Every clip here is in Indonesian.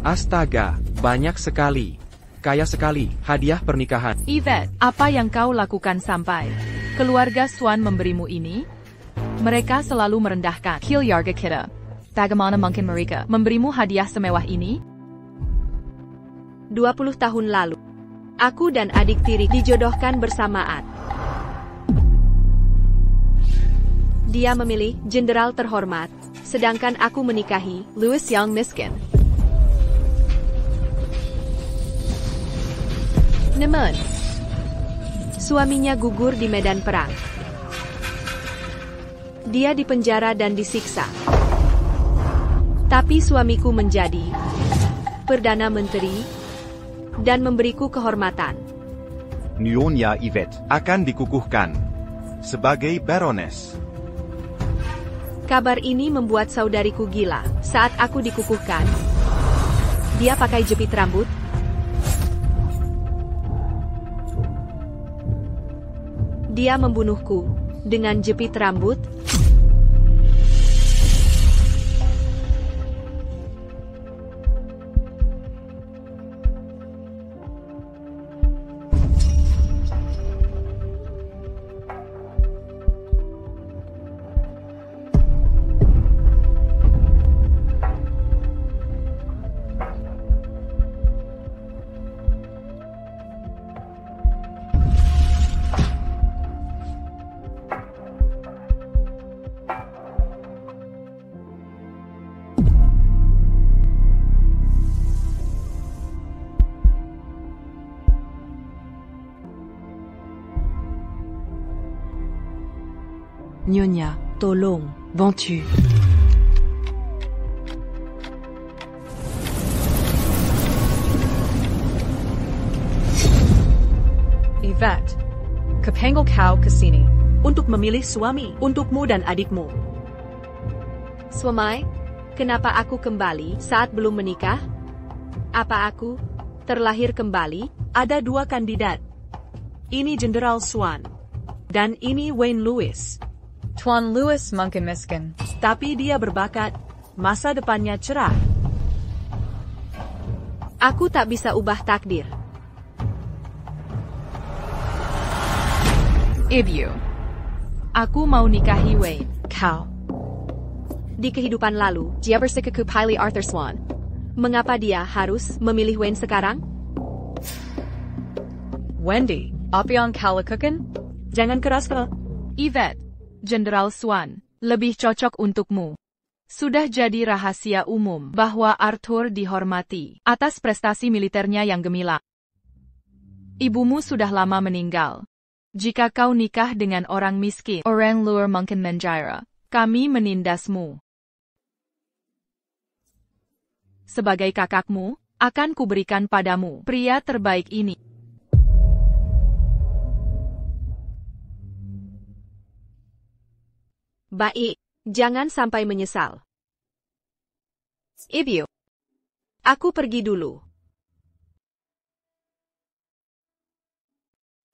Astaga, banyak sekali. Kaya sekali, hadiah pernikahan. Yvette, apa yang kau lakukan sampai keluarga Swan memberimu ini? Mereka selalu merendahkan keluarga kita. Bagaimana mungkin mereka memberimu hadiah semewah ini? 20 tahun lalu, aku dan adik tiri dijodohkan bersamaan. Dia memilih jenderal terhormat, sedangkan aku menikahi Louis yang miskin. Namun, suaminya gugur di medan perang. Dia dipenjara dan disiksa. Tapi suamiku menjadi Perdana Menteri dan memberiku kehormatan. Nyonya Yvette akan dikukuhkan sebagai Baroness. Kabar ini membuat saudariku gila. Saat aku dikukuhkan, dia pakai jepit rambut. Dia membunuhku dengan jepit rambut. Nyonya, tolong, bantu. Yvette, kepenggol kau ke sini untuk memilih suami untukmu dan adikmu. Suami, kenapa aku kembali saat belum menikah? Apa aku terlahir kembali? Ada dua kandidat. Ini Jenderal Swan, dan ini Wayne Lewis. Tuan Lewis mungkin miskin, tapi dia berbakat, masa depannya cerah. Aku tak bisa ubah takdir. Ibu, aku mau nikahi Wayne. Kau. Di kehidupan lalu, dia bersekutu pilih Arthur Swan. Mengapa dia harus memilih Wayne sekarang? Wendy, apa yang kau lakukan? Jangan keras kalau. Yvette, Jenderal Swan, lebih cocok untukmu. Sudah jadi rahasia umum bahwa Arthur dihormati atas prestasi militernya yang gemilang. Ibumu sudah lama meninggal. Jika kau nikah dengan orang miskin, orang luar mungkin menjara. Kami menindasmu. Sebagai kakakmu, akan kuberikan padamu pria terbaik ini. Baik, jangan sampai menyesal. Ibu, aku pergi dulu.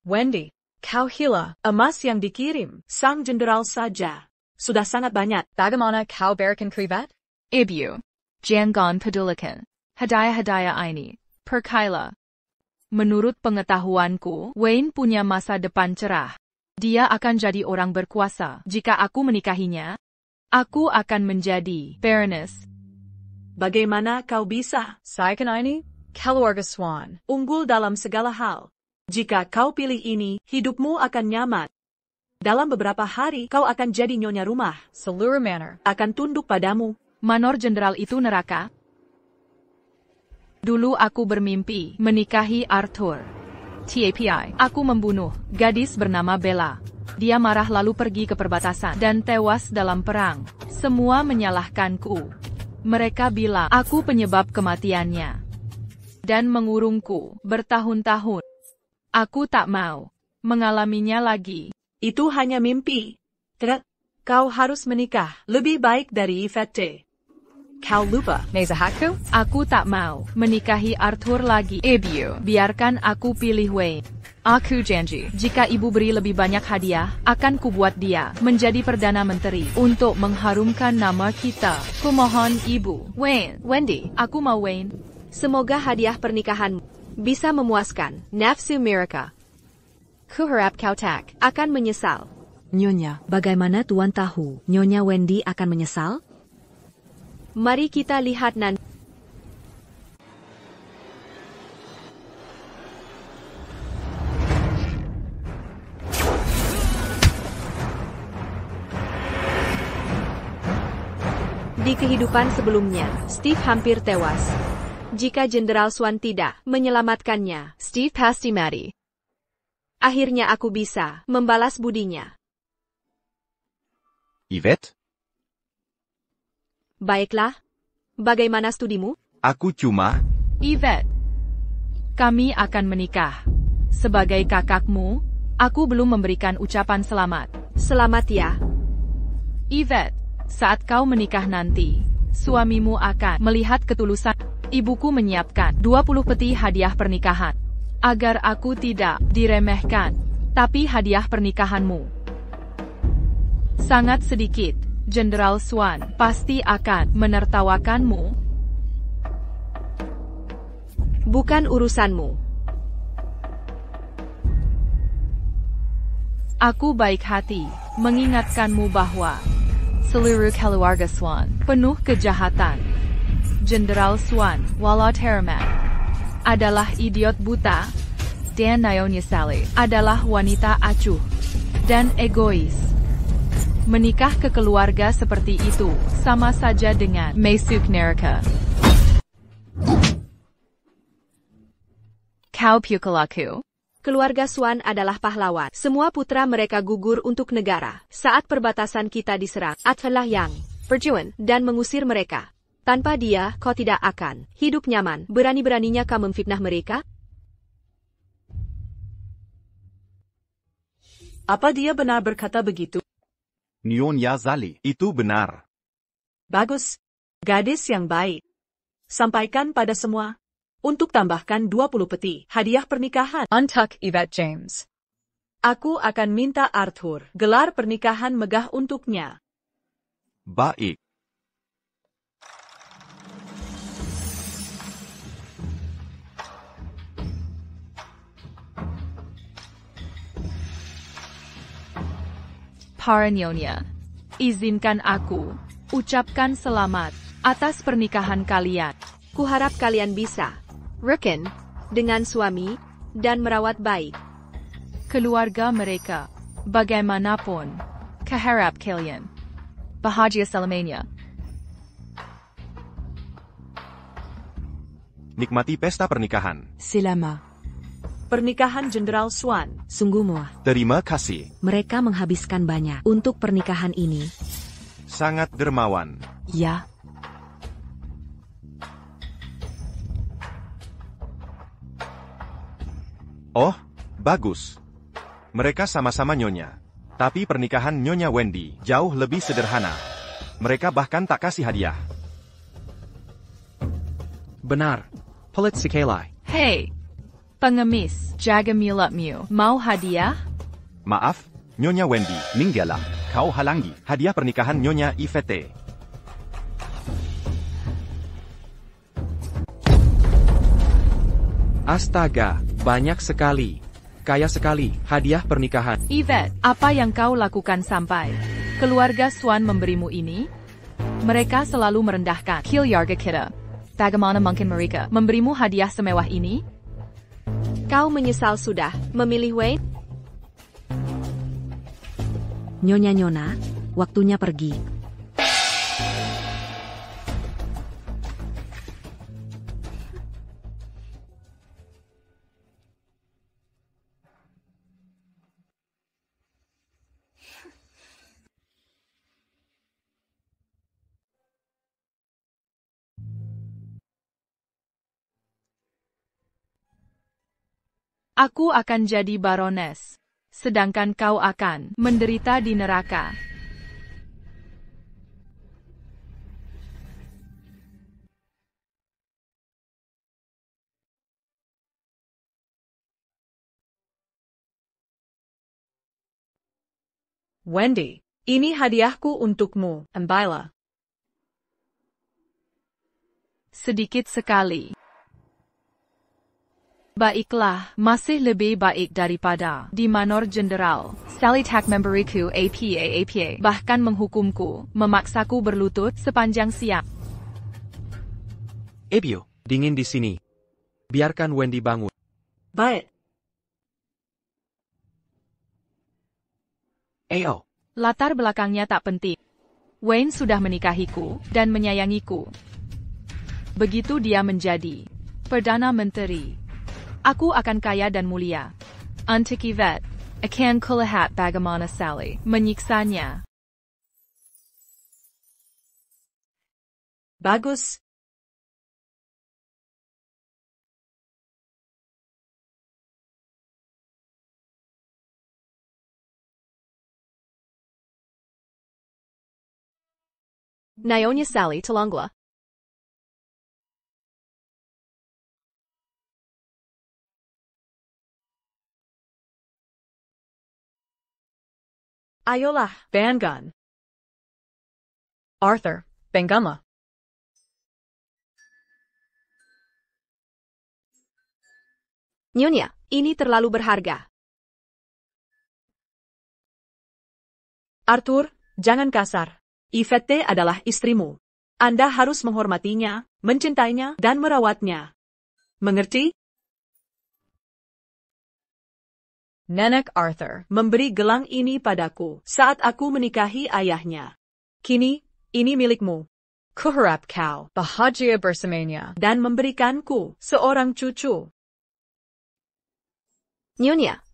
Wendy, kau hila emas yang dikirim sang jenderal saja. Sudah sangat banyak. Bagaimana kau berikan ke Yvette? Ibu, jangan pedulikan hadiah-hadiah ini. Perkala. Menurut pengetahuanku, Wayne punya masa depan cerah. Dia akan jadi orang berkuasa. Jika aku menikahinya, aku akan menjadi Baroness. Bagaimana kau bisa? Saya kan ini, keluarga Swan. Unggul dalam segala hal. Jika kau pilih ini, hidupmu akan nyaman. Dalam beberapa hari, kau akan jadi nyonya rumah. Seluruh manor akan tunduk padamu. Manor jenderal itu neraka. Dulu aku bermimpi menikahi Arthur. TAPI, aku membunuh gadis bernama Bella. Dia marah lalu pergi ke perbatasan dan tewas dalam perang. Semua menyalahkanku. Mereka bilang aku penyebab kematiannya. Dan mengurungku bertahun-tahun. Aku tak mau mengalaminya lagi. Itu hanya mimpi. Tidak, kau harus menikah. Lebih baik dari Yvette. Kau lupa. Neza hakku? Aku tak mau menikahi Arthur lagi. Ibu, biarkan aku pilih Wayne. Aku janji, jika ibu beri lebih banyak hadiah, akan kubuat dia menjadi Perdana Menteri untuk mengharumkan nama kita. Kumohon ibu. Wayne, Wendy, aku mau Wayne. Semoga hadiah pernikahanmu bisa memuaskan nafsu mereka. Kuharap kau tak akan menyesal. Nyonya, bagaimana Tuan tahu Nyonya Wendy akan menyesal? Mari kita lihat nanti. Di kehidupan sebelumnya, Steve hampir tewas. Jika Jenderal Swan tidak menyelamatkannya, Steve pasti mati. Akhirnya aku bisa membalas budinya. Yvette, Baiklah. Bagaimana studimu? aku cuma... Yvette, kami akan menikah. Sebagai kakakmu, aku belum memberikan ucapan selamat. Selamat ya. Yvette, saat kau menikah nanti, suamimu akan melihat ketulusan. Ibuku menyiapkan 20 peti hadiah pernikahan. Agar aku tidak diremehkan. Tapi hadiah pernikahanmu sangat sedikit. Jenderal Swan pasti akan menertawakanmu. Bukan urusanmu. Aku baik hati mengingatkanmu bahwa seluruh keluarga Swan penuh kejahatan. Jenderal Swan, walau Terramat, adalah idiot buta, dan Nyonya Sally adalah wanita acuh dan egois. Menikah ke keluarga seperti itu sama saja dengan masuk neraka. Kau pukulaku. Keluarga Swan adalah pahlawan. Semua putra mereka gugur untuk negara. Saat perbatasan kita diserang, adalah yang berjuang dan mengusir mereka. Tanpa dia, kau tidak akan hidup nyaman. Berani-beraninya kau memfitnah mereka? Apa dia benar berkata begitu? Nyonya Zali, itu benar. Bagus. Gadis yang baik. Sampaikan pada semua. Untuk tambahkan 20 peti hadiah pernikahan. Untuck Yvette James. Aku akan minta Arthur gelar pernikahan megah untuknya. Baik. Para Nyonya, izinkan aku ucapkan selamat atas pernikahan kalian. Kuharap kalian bisa rukun dengan suami dan merawat baik Keluarga mereka, bagaimanapun, keharap kalian bahagia selamanya. Nikmati pesta pernikahan. Selama. Pernikahan Jenderal Swan. Sungguh mewah. Terima kasih. Mereka menghabiskan banyak untuk pernikahan ini. Sangat dermawan. Ya. Oh, bagus. Mereka sama-sama nyonya. Tapi pernikahan Nyonya Wendy jauh lebih sederhana. Mereka bahkan tak kasih hadiah. Benar. Pelit sekali. Hei, pengemis, jaga mulutmu. Mau hadiah? Maaf, Nyonya Wendy, minggirlah. Kau halangi hadiah pernikahan Nyonya Yvette. Astaga, banyak sekali. Kaya sekali hadiah pernikahan. Yvette, apa yang kau lakukan sampai keluarga Swan memberimu ini? Mereka selalu merendahkan keluarga kita. Bagaimana mungkin mereka memberimu hadiah semewah ini? Kau menyesal sudah memilih Wayne? Nyonya-nyona, waktunya pergi. Aku akan jadi barones, sedangkan kau akan menderita di neraka. Wendy, ini hadiahku untukmu, Ambyla. Sedikit sekali. Baiklah, masih lebih baik daripada di Manor Jenderal. Sally tak memberiku apa-apa, bahkan menghukumku, memaksaku berlutut sepanjang siang. Ebio, dingin di sini. Biarkan Wendy bangun. Baik. Ayo. Latar belakangnya tak penting. Wayne sudah menikahiku dan menyayangiku. Begitu dia menjadi Perdana Menteri, aku akan kaya dan mulia. Untuk Yvette, akan kulihat bagaimana Sally menyiksanya. Bagus. Nyonya Sally tolonglah. Ayolah, Vangun. Arthur, Bengumlah. Nyonya, ini terlalu berharga. Arthur, jangan kasar. Yvette adalah istrimu. Anda harus menghormatinya, mencintainya, dan merawatnya. Mengerti? Nenek Arthur. Memberi gelang ini padaku saat aku menikahi ayahnya. Kini, ini milikmu. Kuharap kau Bahagia bersamanya. dan memberikanku seorang cucu. Nyonya,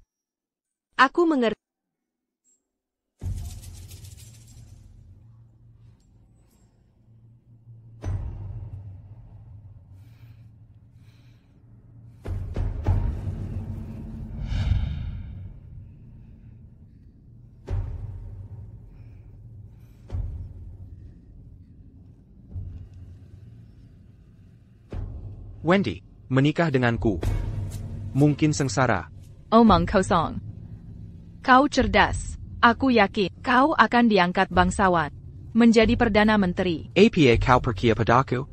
aku mengerti. Wendy, menikah denganku. Mungkin sengsara. Omong kosong. Kau cerdas. Aku yakin kau akan diangkat bangsawan. Menjadi Perdana Menteri. Apa kau percaya padaku?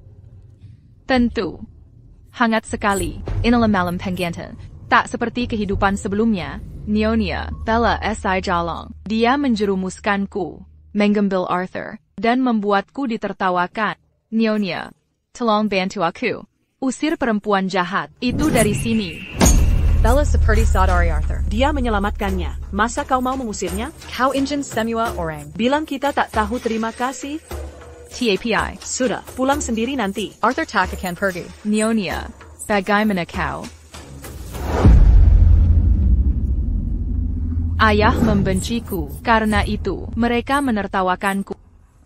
Tentu. Hangat sekali. Inilah malam penggantian. Tak seperti kehidupan sebelumnya. Nyonya Bella S.I. Jalong. Dia menjerumuskanku. Mengambil Arthur. Dan membuatku ditertawakan. Nyonya, tolong bantu aku. Usir perempuan jahat itu dari sini. Bella seperti saudari Arthur. Dia menyelamatkannya. Masa kau mau mengusirnya? Kau ingin semua orang. Bilang kita tak tahu terima kasih. TAPI. Sudah, pulang sendiri nanti. Arthur tak akan pergi. Nyonya, bagaimana kau? Ayah membenciku. Karena itu, mereka menertawakanku.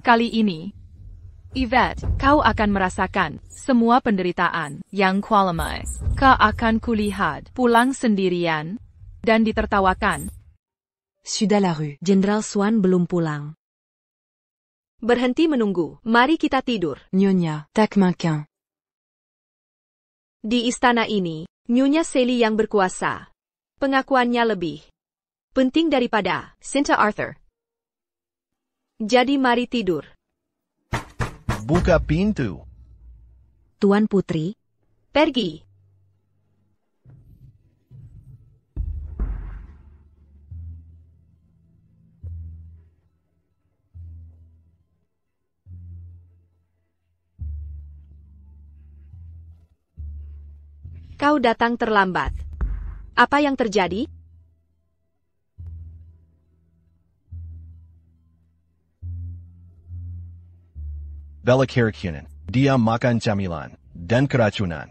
Kali ini, Yvette, kau akan merasakan semua penderitaan yang kualamai. Kau akan kulihat pulang sendirian dan ditertawakan. Sudah la rue. Jenderal Swan belum pulang. Berhenti menunggu. Mari kita tidur. Nyonya, tak makan. Di istana ini, Nyonya Sally yang berkuasa. Pengakuannya lebih penting daripada Sinta Arthur. Jadi mari tidur. Buka pintu. Tuan Putri, Pergi. Kau datang terlambat. Apa yang terjadi? Bella Karakunan. Dia makan camilan dan keracunan.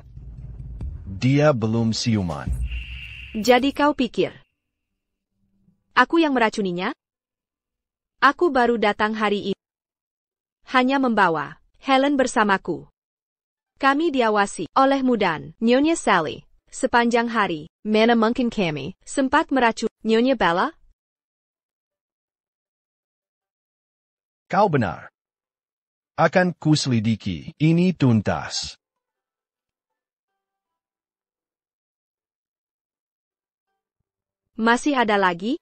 Dia belum siuman. Jadi kau pikir aku yang meracuninya? Aku baru datang hari ini. Hanya membawa Helen bersamaku. Kami diawasi olehmu dan Nyonya Sally. Sepanjang hari, mana mungkin kami sempat meracuni Nyonya Bella? Kau benar. Akan kuselidiki ini tuntas. Masih ada lagi?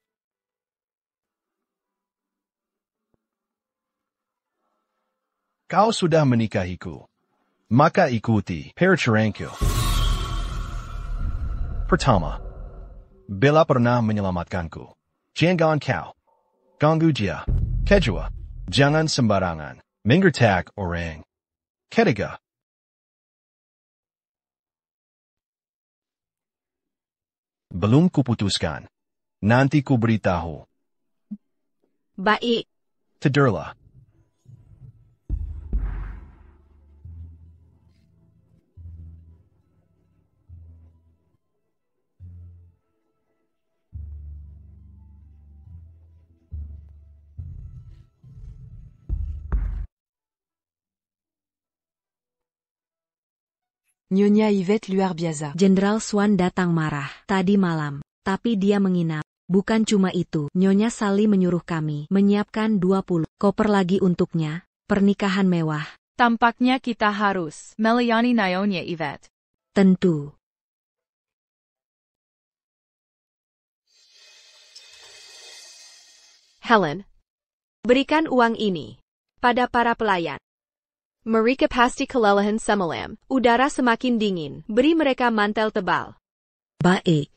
Kau sudah menikahiku. Maka ikuti peraturanku. Pertama, Bella pernah menyelamatkanku. Jangan kau ganggu dia. Kedua, jangan sembarangan menggertak orang. Ketiga, belum kuputuskan. Nanti ku beritahu. Baik. Tidurlah. Nyonya Yvette luar biasa. Jenderal Swan datang marah tadi malam, tapi dia menginap. Bukan cuma itu, Nyonya Sally menyuruh kami menyiapkan 20 koper lagi untuknya, pernikahan mewah. Tampaknya kita harus melayani Nyonya Yvette. Tentu. Helen, berikan uang ini pada para pelayan. Mereka pasti kelelahan semalam. Udara semakin dingin. Beri mereka mantel tebal. Baik.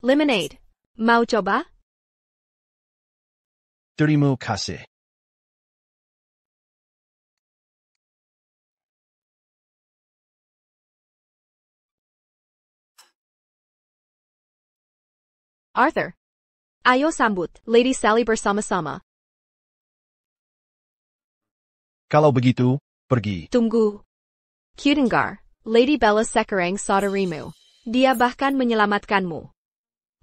Lemonade. Mau coba? Terima kasih. Arthur. Ayo sambut Lady Sally bersama-sama. Kalau begitu, pergi. Tunggu. Kudengar, Lady Bella sekarang saudarimu. Dia bahkan menyelamatkanmu.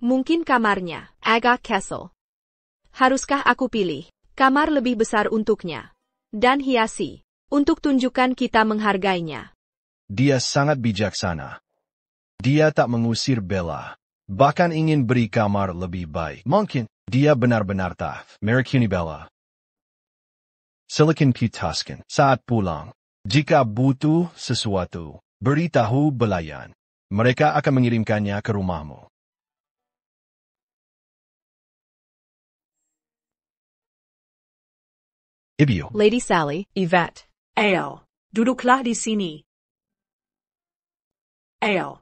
Mungkin kamarnya agak kesel. Haruskah aku pilih kamar lebih besar untuknya? Dan hiasi, untuk tunjukkan kita menghargainya. Dia sangat bijaksana. Dia tak mengusir Bella. Bahkan ingin beri kamar lebih baik. Mungkin dia benar-benar tak meracuni Bella. Silakan putuskan saat pulang. Jika butuh sesuatu, beritahu belayan. Mereka akan mengirimkannya ke rumahmu. Ibu. Lady Sally. Yvette. Ayo, duduklah di sini. Ayo,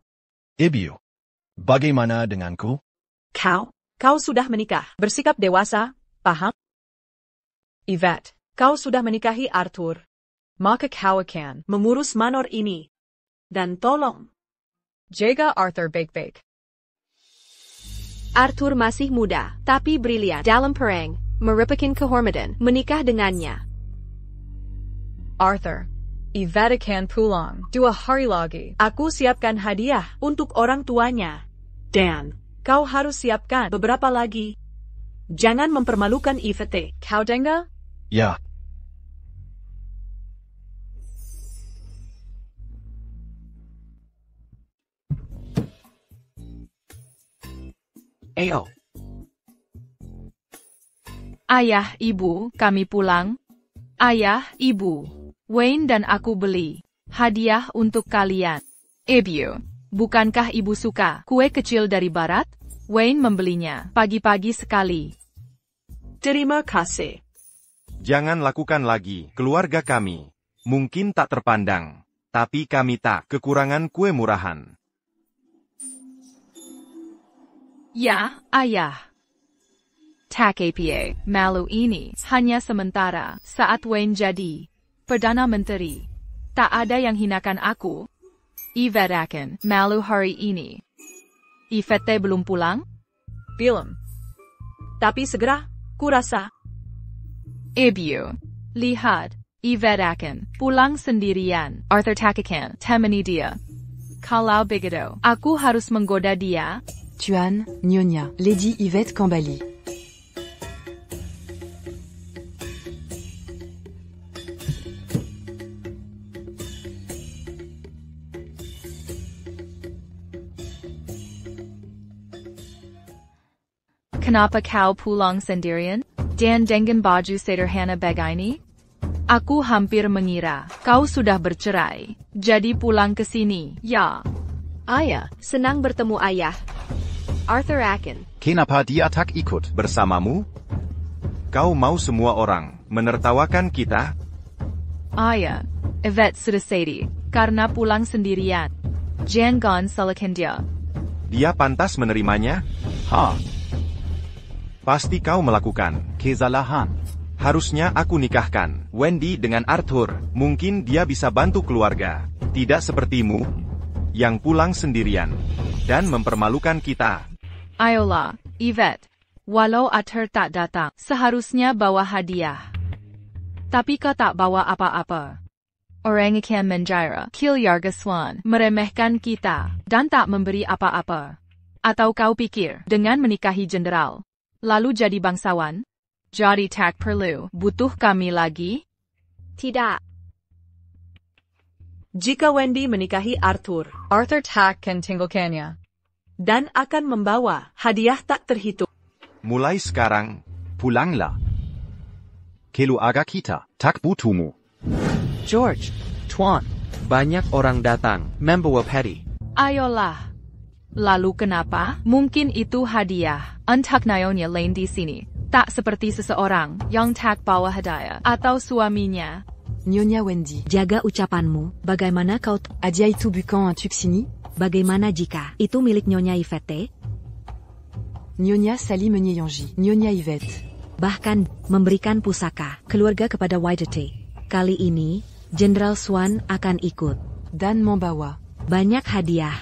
Ibu. Bagaimana denganku? kau sudah menikah. Bersikap dewasa, paham? Yvette, kau sudah menikahi Arthur. Maka kau akan Mengurus manor ini. Dan tolong, jaga Arthur baik-baik. Arthur masih muda, tapi brilian. Dalam perang, merupakan kehormatan menikah dengannya. Arthur, Yvette akan pulang 2 hari lagi. aku siapkan hadiah untuk orang tuanya. Dan, kau harus siapkan beberapa lagi. Jangan mempermalukan Yvette. Kau dengar? Ya. Ayo. Ayah, ibu, kami pulang. Ayah, ibu, Wayne dan aku beli hadiah untuk kalian. Ibu, bukankah ibu suka kue kecil dari barat? Wayne membelinya pagi-pagi sekali. Terima kasih. Jangan lakukan lagi, keluarga kami. Mungkin tak terpandang, tapi kami tak kekurangan kue murahan. Ya, ayah. Tak apa, malu ini hanya sementara. Saat Wayne jadi Perdana Menteri, tak ada yang hinakan aku. Yvette akan malu hari ini. Yvette belum pulang? Belum. Tapi segera, kurasa. Ibu, lihat, Yvette akan pulang sendirian. Arthur tak akan temani dia. Kalau begitu, aku harus menggoda dia. Tuan, Nyonya, Lady Yvette kembali. Kenapa kau pulang sendirian? Dan dengan baju sederhana begini? Aku hampir mengira kau sudah bercerai, jadi pulang ke sini. Ya, Ayah, senang bertemu ayah. Arthur Akin. Kenapa dia tak ikut Bersamamu? Kau mau semua orang menertawakan kita? Ayah, Yvette Sudasady, karena pulang sendirian. Jangan salahkan dia. Dia pantas menerimanya? Ha, Pasti kau melakukan. kesalahan. Harusnya aku nikahkan Wendy dengan Arthur. Mungkin dia bisa bantu keluarga. Tidak sepertimu, yang pulang sendirian dan mempermalukan kita. Ayolah, Yvette. Walau Arthur tak datang, seharusnya bawa hadiah. Tapi kau tak bawa apa-apa. Orang akan menjara, Kilyarga Swan, meremehkan kita, dan tak memberi apa-apa. Atau kau pikir, dengan menikahi jenderal, lalu jadi bangsawan? Jadi tak perlu, butuh kami lagi? Tidak. Jika Wendy menikahi Arthur, Arthur takkan tinggalkannya. dan akan membawa hadiah tak terhitung. Mulai sekarang, Pulanglah. Keluarga kita tak butuhmu. George, Tuan, banyak orang datang, membawa Patty. Ayolah. Lalu kenapa? Mungkin itu hadiah. Entah Nyonya lain di sini. Tak seperti seseorang yang tak bawa hadiah atau suaminya. Nyonya Wendy, jaga ucapanmu. Bagaimana kau Adia itu bukan un Tuxini? Bagaimana jika itu milik Nyonya Yvette? Nyonya Sally Menyeyangi, Nyonya Yvette. Bahkan, memberikan pusaka keluarga kepada Whitete. Kali ini, Jenderal Swan akan ikut. Dan membawa Banyak hadiah.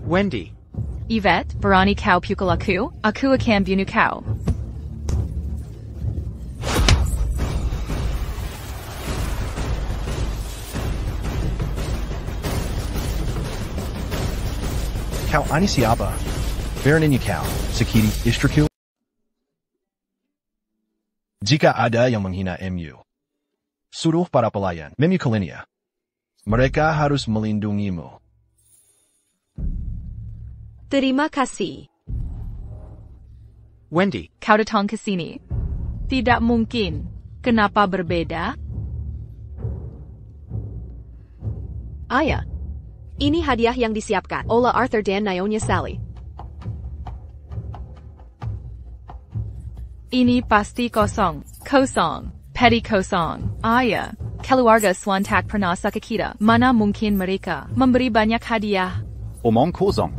Wendy, Yvette, berani kau pukul aku akan bunuh kau. Kau ani siapa? Beraninnya kau, Sakiti, istriku? Jika ada yang menghina MU, suruh para pelayan memukalinya. Mereka harus melindungimu. Terima kasih. Wendy, Kau datang ke sini. Tidak mungkin. Kenapa berbeda? Ayah. Ini hadiah yang disiapkan oleh Arthur dan Nyonya Sally. Ini pasti kosong. Kosong. Petty kosong. Ayah. Keluarga Swan tak pernah suka kita. Mana mungkin mereka memberi banyak hadiah. Omong kosong.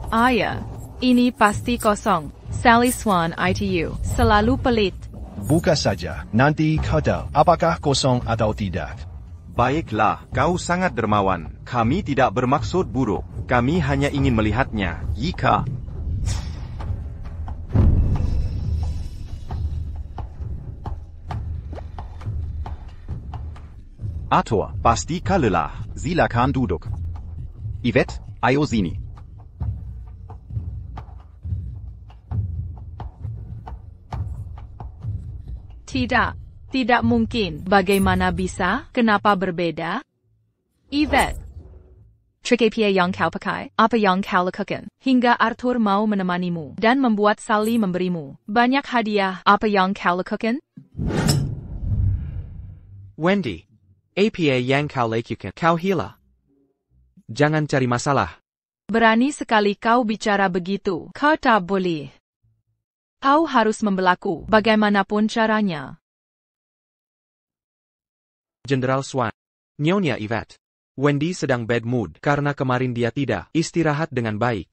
Ayah. Ini pasti kosong. Sally Swan ITU. Selalu pelit. Buka saja, nanti kau tahu apakah kosong atau tidak. baiklah, kau sangat dermawan. Kami tidak bermaksud buruk. Kami hanya ingin melihatnya. Jika Arthur, Pasti kau lelah. silakan duduk. Yvette, ayo sini. Tidak. Tidak mungkin. Bagaimana bisa? Kenapa berbeda? Yvette. Trik apa yang kau pakai? Apa yang kau lakukan? Hingga Arthur mau menemanimu dan membuat Sally memberimu banyak hadiah. Apa yang kau lakukan? Wendy, apa yang kau lakukan? Kau hila. Jangan cari masalah. Berani sekali kau bicara begitu. Kau tak boleh. Kau harus membelaku bagaimanapun caranya. Jenderal Swan, Nyonya Yvette. Wendy sedang bad mood karena kemarin dia tidak istirahat dengan baik.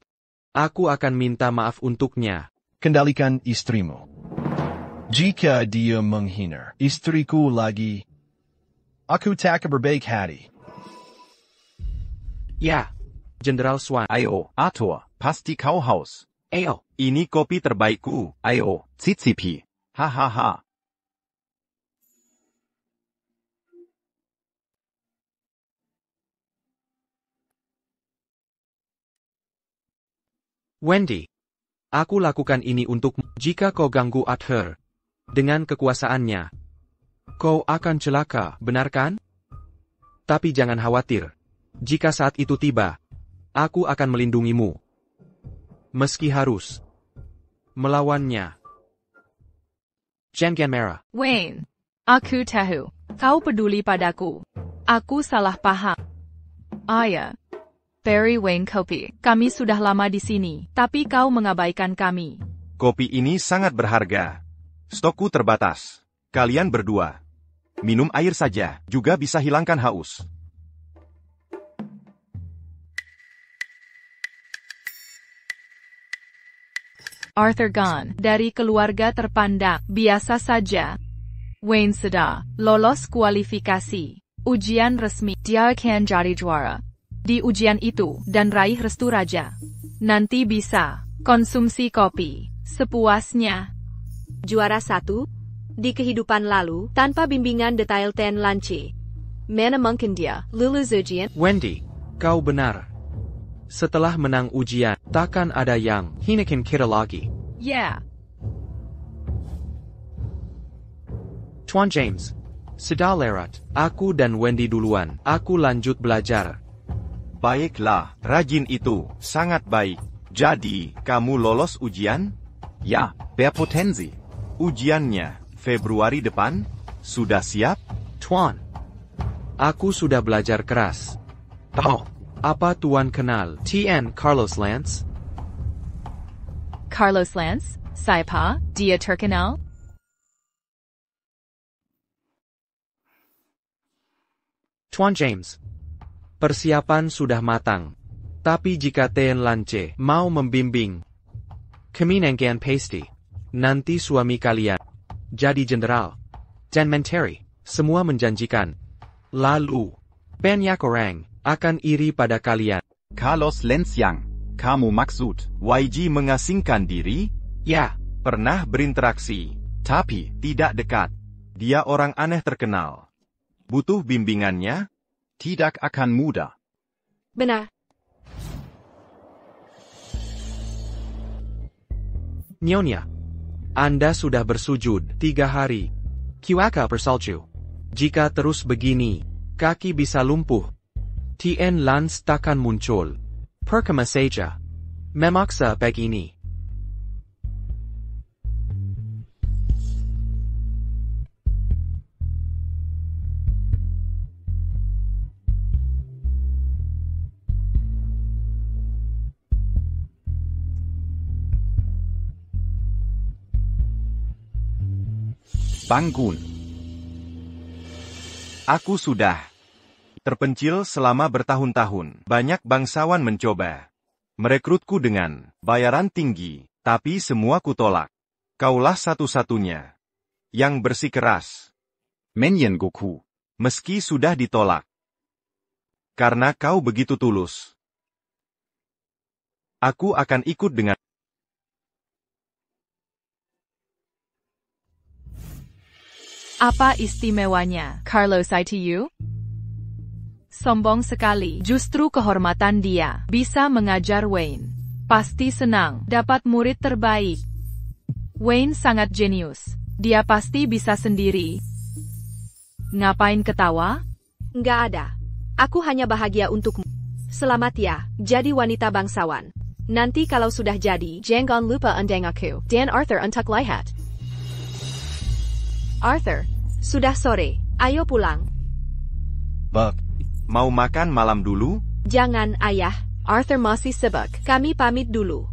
Aku akan minta maaf untuknya. Kendalikan istrimu. Jika dia menghina istriku lagi, aku tak berbaik hati. Ya, Jenderal Swan. Ayo, Arthur, pasti kau haus. Ayo. Ini kopi terbaikku. Ayo, cicipi. Hahaha. Wendy, aku lakukan ini untukmu. Jika kau ganggu Arthur dengan kekuasaannya, kau akan celaka, benar kan? Tapi jangan khawatir. Jika saat itu tiba, aku akan melindungimu. Meski harus melawannya. Jangan merah. Wayne. Aku tahu. Kau peduli padaku. Aku salah paham. Ayah. Barry Wayne Kopi. Kami sudah lama di sini, tapi kau mengabaikan kami. Kopi ini sangat berharga. Stokku terbatas. Kalian berdua. Minum air saja, juga bisa hilangkan haus. Arthur Gunn, dari keluarga terpandang, biasa saja. Wayne sudah lolos kualifikasi. Ujian resmi, dia akan jadi juara. Di ujian itu, dan raih restu raja. Nanti bisa konsumsi kopi sepuasnya. Juara 1? Di kehidupan lalu, tanpa bimbingan detail Ten Lance. Mana mungkin dia lulus ujian? Wendy, kau benar. Setelah menang ujian, takkan ada yang hinakin kita lagi. Yeah. Tuan James, sudah lewat. Aku dan Wendy duluan. Aku lanjut belajar. Baiklah, rajin itu, sangat baik. Jadi, kamu lolos ujian? Ja, berpotensi. Ujiannya, Februari depan? Sudah siap? Tuan, aku sudah belajar keras. Oh, Apa Tuan kenal T.N. Carlos Lance? Carlos Lance, siapa? Dia terkenal? Tuan James, persiapan sudah matang. Tapi jika T.N. Lance mau membimbing, kami nengkian pasti. Nanti suami kalian jadi jenderal dan menteri. Semua menjanjikan. Lalu, banyak orang akan iri pada kalian. Carlos Lance yang kamu maksud. YG mengasingkan diri? Ya, Pernah berinteraksi, tapi tidak dekat. Dia orang aneh terkenal. Butuh bimbingannya? Tidak akan mudah. Benar. Nyonya, Anda sudah bersujud 3 hari. Kiwaka bersalju. Jika terus begini, kaki bisa lumpuh. T.N. Lance takkan muncul. Percuma saja. Memaksa begini. Bangun. Aku sudah terpencil selama bertahun-tahun. Banyak bangsawan mencoba merekrutku dengan bayaran tinggi, tapi semua kutolak. Kaulah satu-satunya yang bersikeras. Menyen Goku. Meski sudah ditolak. Karena kau begitu tulus. Aku akan ikut dengan. Apa istimewanya, Carlos ITU? Sombong sekali, justru kehormatan dia bisa mengajar Wayne. Pasti senang dapat murid terbaik. Wayne sangat jenius. Dia pasti bisa sendiri. Ngapain ketawa? Nggak ada. Aku hanya bahagia untukmu. Selamat ya, jadi wanita bangsawan. Nanti kalau sudah jadi, jangan lupa undang aku. Dan Arthur untuk lihat. Arthur, sudah sore. Ayo pulang. Buck, Mau makan malam dulu? Jangan, ayah. Arthur masih sibuk. Kami pamit dulu.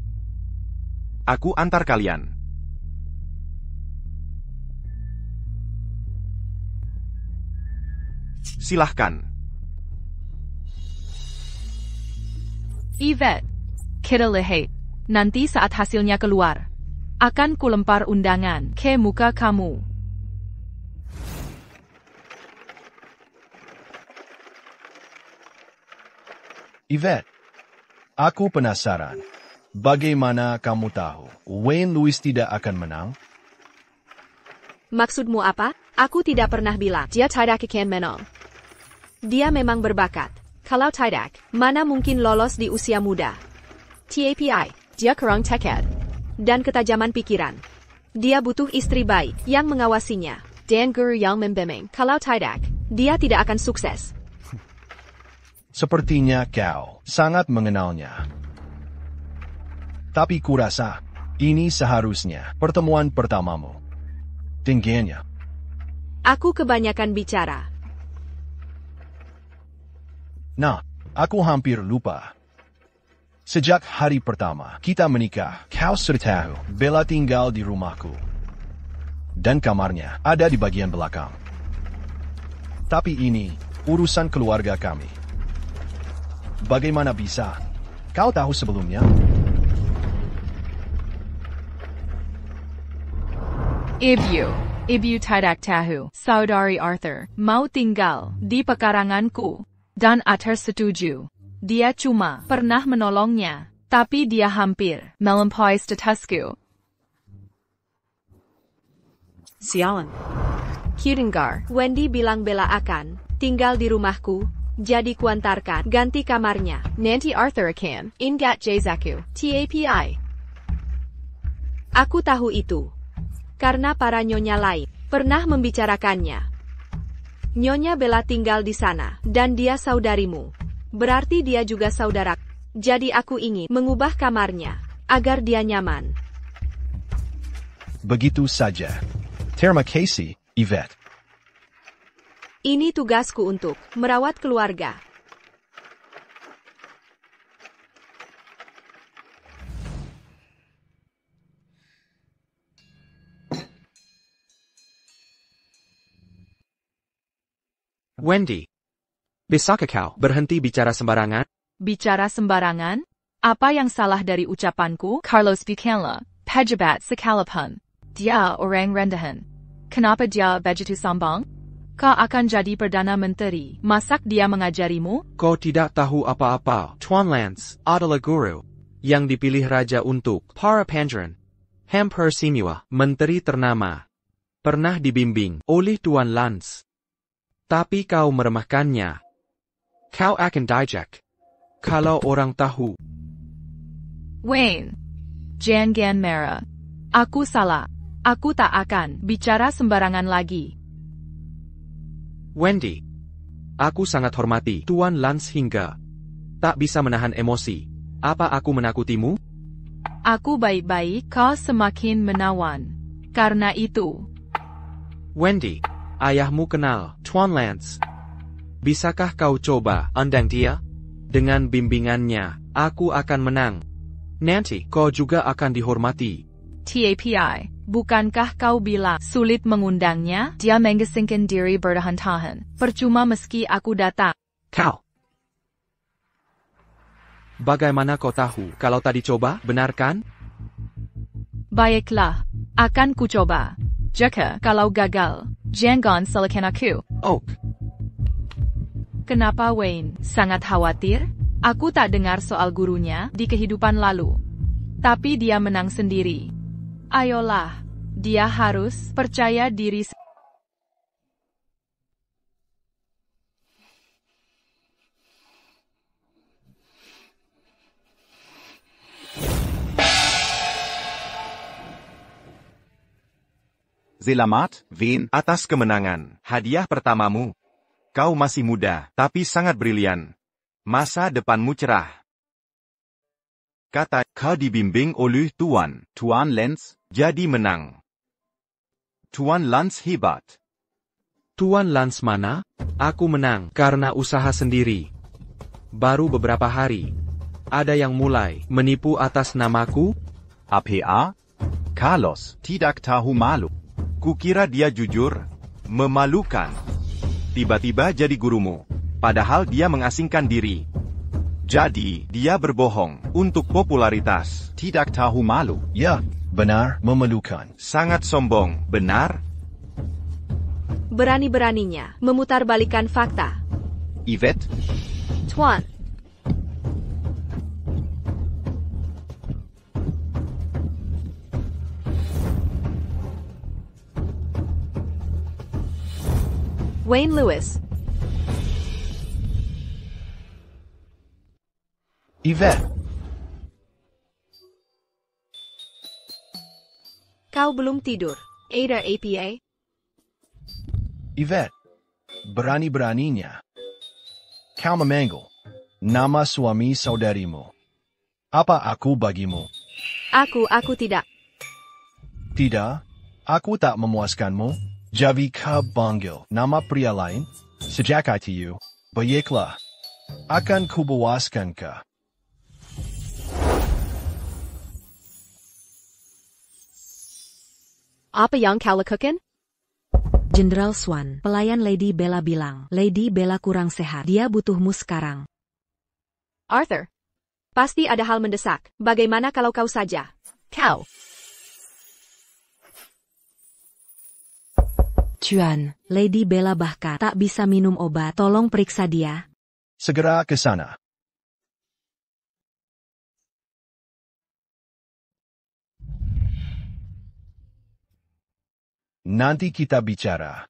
Aku antar kalian. Silahkan. Yvette, kita lihat. Nanti saat hasilnya keluar, akan kulempar undangan ke muka kamu. Yvette, aku penasaran. Bagaimana kamu tahu Wayne Lewis tidak akan menang? Maksudmu apa? Aku tidak pernah bilang dia tidak akan menang. Dia memang berbakat. Kalau tidak, mana mungkin lolos di usia muda. TAPI, dia kurang tekad. Dan ketajaman pikiran. Dia butuh istri baik yang mengawasinya. Dan guru yang membimbing. Kalau tidak, dia tidak akan sukses. Sepertinya kau sangat mengenalnya. Tapi kurasa, ini seharusnya pertemuan pertamamu. Tingginya. Aku kebanyakan bicara. Nah, aku hampir lupa. Sejak hari pertama kita menikah, kau sudah tahu Bella tinggal di rumahku. Dan kamarnya ada di bagian belakang. Tapi ini urusan keluarga kami. Bagaimana bisa? Kau tahu sebelumnya? Ibu tidak tahu, saudari Arthur, mau tinggal di pekaranganku. Dan Arthur setuju. Dia cuma pernah menolongnya, tapi dia hampir melampaui statusku. Sialan. Kudengar, Wendy bilang Bella akan tinggal di rumahku, jadi kuantarkan ganti kamarnya. Nanti Arthur akan ingat jazaku. TAPI. Aku tahu itu. Karena para nyonya lain pernah membicarakannya. Nyonya Bella tinggal di sana, dan dia saudarimu. Berarti dia juga saudara. Jadi aku ingin mengubah kamarnya, agar dia nyaman. Begitu saja. Terima kasih, Yvette. Ini tugasku untuk merawat keluarga. Wendy, bisakah kau berhenti bicara sembarangan? Bicara sembarangan? Apa yang salah dari ucapanku? Carlos Bucanla, pejabat sekalipun. Dia orang rendahan. Kenapa dia begitu sombong? Kau akan jadi Perdana Menteri. Masak dia mengajarimu? Kau tidak tahu apa-apa. Tuan Lance adalah guru yang dipilih raja untuk para pangeran. Hampir semua menteri ternama pernah dibimbing oleh Tuan Lance. Tapi kau meremehkannya. Kau akan dijak kalau orang tahu. Wayne, jangan marah. Aku salah. Aku tak akan bicara sembarangan lagi. Wendy, aku sangat hormati Tuan Lance hingga tak bisa menahan emosi. Apa aku menakutimu? Aku baik-baik, kau semakin menawan. Karena itu. Wendy, ayahmu kenal Tuan Lance. Bisakah kau coba undang dia? Dengan bimbingannya, aku akan menang. Nanti kau juga akan dihormati. TAPI, bukankah kau bilang sulit mengundangnya? Dia mengasingkan diri bertahan-tahan. Percuma meski aku datang. Kau. Bagaimana kau tahu kalau tadi coba, benar kan? Baiklah, akan ku coba. Jika kalau gagal, jangan salahkan aku. Oak. Kenapa Wayne sangat khawatir? Aku tak dengar soal gurunya di kehidupan lalu. Tapi dia menang sendiri. Ayolah, dia harus percaya diri. Selamat, Wayne. Atas kemenangan, hadiah pertamamu. Kau masih muda, tapi sangat brilian. Masa depanmu cerah. Kata, kau dibimbing oleh Tuan Lance. Jadi menang. Tuan Lance hebat. Tuan Lance mana? Aku menang karena usaha sendiri. Baru beberapa hari. Ada yang mulai menipu atas namaku? APA? Carlos, tidak tahu malu. Kukira dia jujur. Memalukan. Tiba-tiba jadi gurumu. Padahal dia mengasingkan diri. Jadi, dia berbohong untuk popularitas. Tidak tahu malu. Ya, benar, memalukan. Sangat sombong, benar? Berani-beraninya memutarbalikkan fakta. Yvette, Tuan. Wayne Lewis. Yvette, Kau belum tidur, Ada APA? Yvette, berani-beraninya kau memanggil nama suami saudarimu. Apa aku bagimu? Aku tidak. Tidak, aku tak memuaskanmu. Javi ka panggil nama pria lain? Sejak itu, baiklah. Akan kubawaskan ka. Apa yang kau lakukan? Jenderal Swan, pelayan Lady Bella bilang, Lady Bella kurang sehat. Dia butuhmu sekarang. Arthur. Pasti ada hal mendesak. Bagaimana kalau kau saja? Kau. Chuan, Lady Bella bahkan tak bisa minum obat. Tolong periksa dia. Segera ke sana. Nanti kita bicara.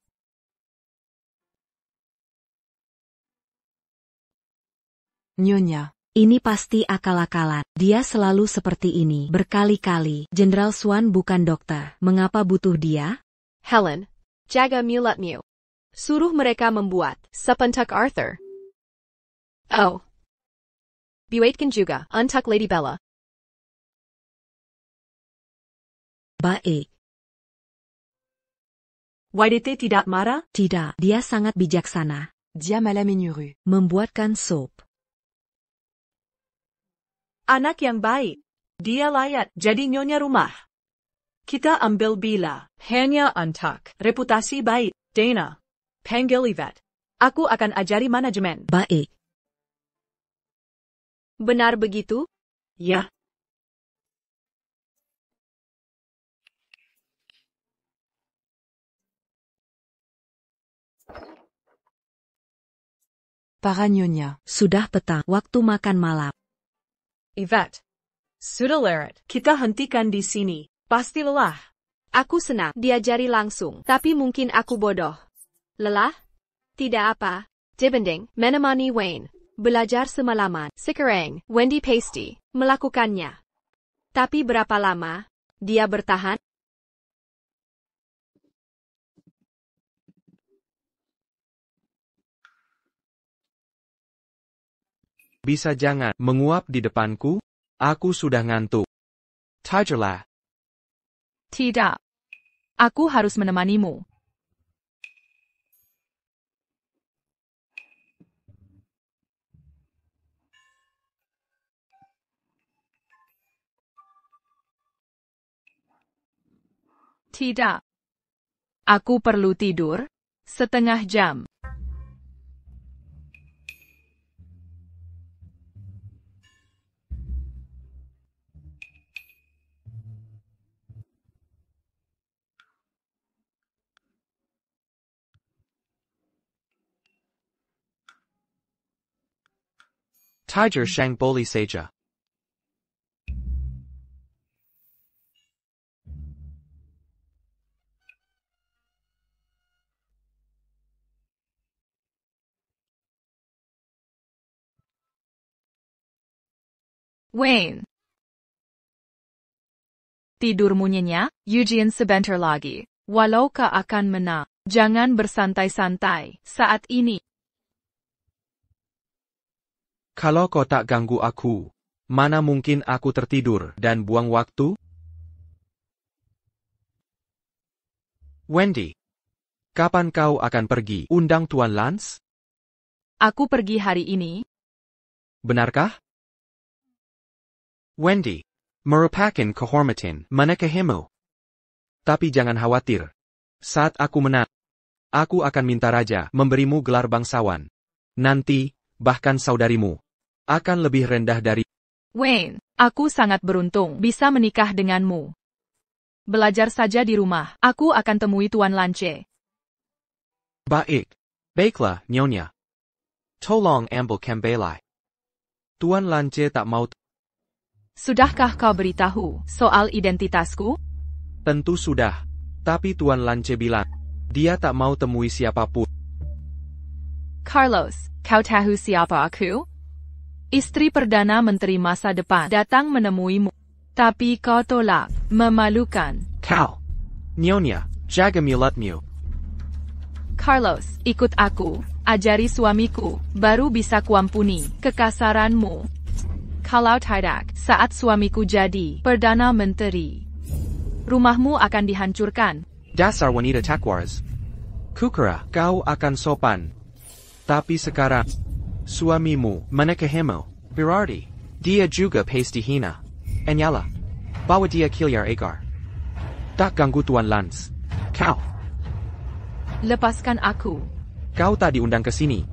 Nyonya, ini pasti akal-akalan. Dia selalu seperti ini berkali-kali. Jenderal Swan bukan dokter. Mengapa butuh dia? Helen, jaga mulutmu. Suruh mereka membuat sepentak Arthur. Oh. Buatkan juga untuk Lady Bella. Baik. YDT tidak marah? Tidak, dia sangat bijaksana. Dia malah menyuruh. Membuatkan sup. Anak yang baik. Dia layak jadi nyonya rumah. Kita ambil Bila. Hanya untuk Reputasi baik. Dana. panggil Yvette. Aku akan ajari manajemen. Baik. Benar begitu? Ya. Para nyonya, sudah petang, waktu makan malam. Yvette. Sudah leret. Kita hentikan di sini. Pasti lelah. Aku senang diajari langsung, tapi mungkin aku bodoh. Lelah? Tidak apa. Dibanding menemani Wayne belajar semalaman, sekarang Wendy Pasty melakukannya. Tapi berapa lama dia bertahan? Bisa jangan menguap di depanku? Aku sudah ngantuk. Tigerlah. Tidak. Aku harus menemanimu. Tidak. Aku perlu tidur setengah jam. Tiger Shang Boli Seja. Wayne. Tidurmu nyenyak, Eugene sebentar lagi. Walau kau akan menang, jangan bersantai-santai saat ini. Kalau kau tak ganggu aku, mana mungkin aku tertidur dan buang waktu? Wendy, kapan kau akan pergi? Undang Tuan Lance? Aku pergi hari ini. Benarkah? Wendy, merupakan kehormatan menikahimu. Tapi jangan khawatir. Saat aku menang, aku akan minta raja memberimu gelar bangsawan. Nanti, bahkan saudarimu akan lebih rendah dari... Wayne, aku sangat beruntung bisa menikah denganmu. Belajar saja di rumah, aku akan temui Tuan Lance. Baik. Baiklah, Nyonya. Tolong ambil kembali. Tuan Lance tak mau... Sudahkah kau beritahu soal identitasku? Tentu sudah. Tapi Tuan Lance bilang, dia tak mau temui siapapun. Carlos, kau tahu siapa aku? Istri Perdana Menteri masa depan datang menemuimu. Tapi kau tolak, memalukan. Kau. Nyonya, jaga mulutmu. Carlos, ikut aku. Ajari suamiku, baru bisa kuampuni kekasaranmu. Kalau tidak, saat suamiku jadi Perdana Menteri, rumahmu akan dihancurkan. Dasar wanita takwars. Kukira, kau akan sopan. Tapi sekarang, suamimu menikahimu. Berarti, dia juga pasti hina. Anyala, bawa dia keluar agar. Tak ganggu Tuan Lance. Kau. Lepaskan aku. Kau tak diundang ke sini.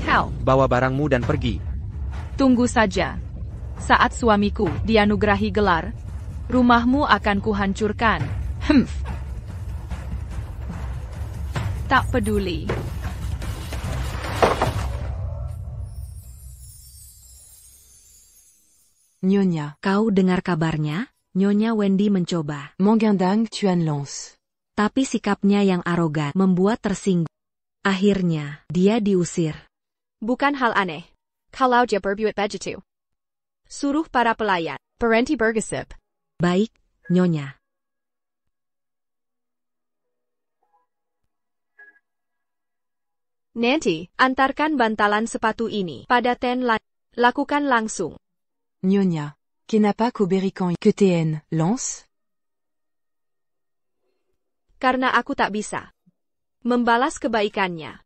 Kau. Bawa barangmu dan pergi. Tunggu saja. Saat suamiku dianugerahi gelar, rumahmu akan kuhancurkan. Tak peduli. Nyonya, kau dengar kabarnya? Nyonya Wendy mencoba. Mangandang Tuan Lance. Tapi sikapnya yang arogan membuat tersinggung. Akhirnya, dia diusir. Bukan hal aneh. Kalau dia berbuat begitu. Suruh para pelayan. Berhenti bergosip. Baik, Nyonya. Nanti, antarkan bantalan sepatu ini pada Ten Lan. Lakukan langsung. Nyonya, kenapa kau berikan ke Tuan Lance? Karena aku tak bisa membalas kebaikannya.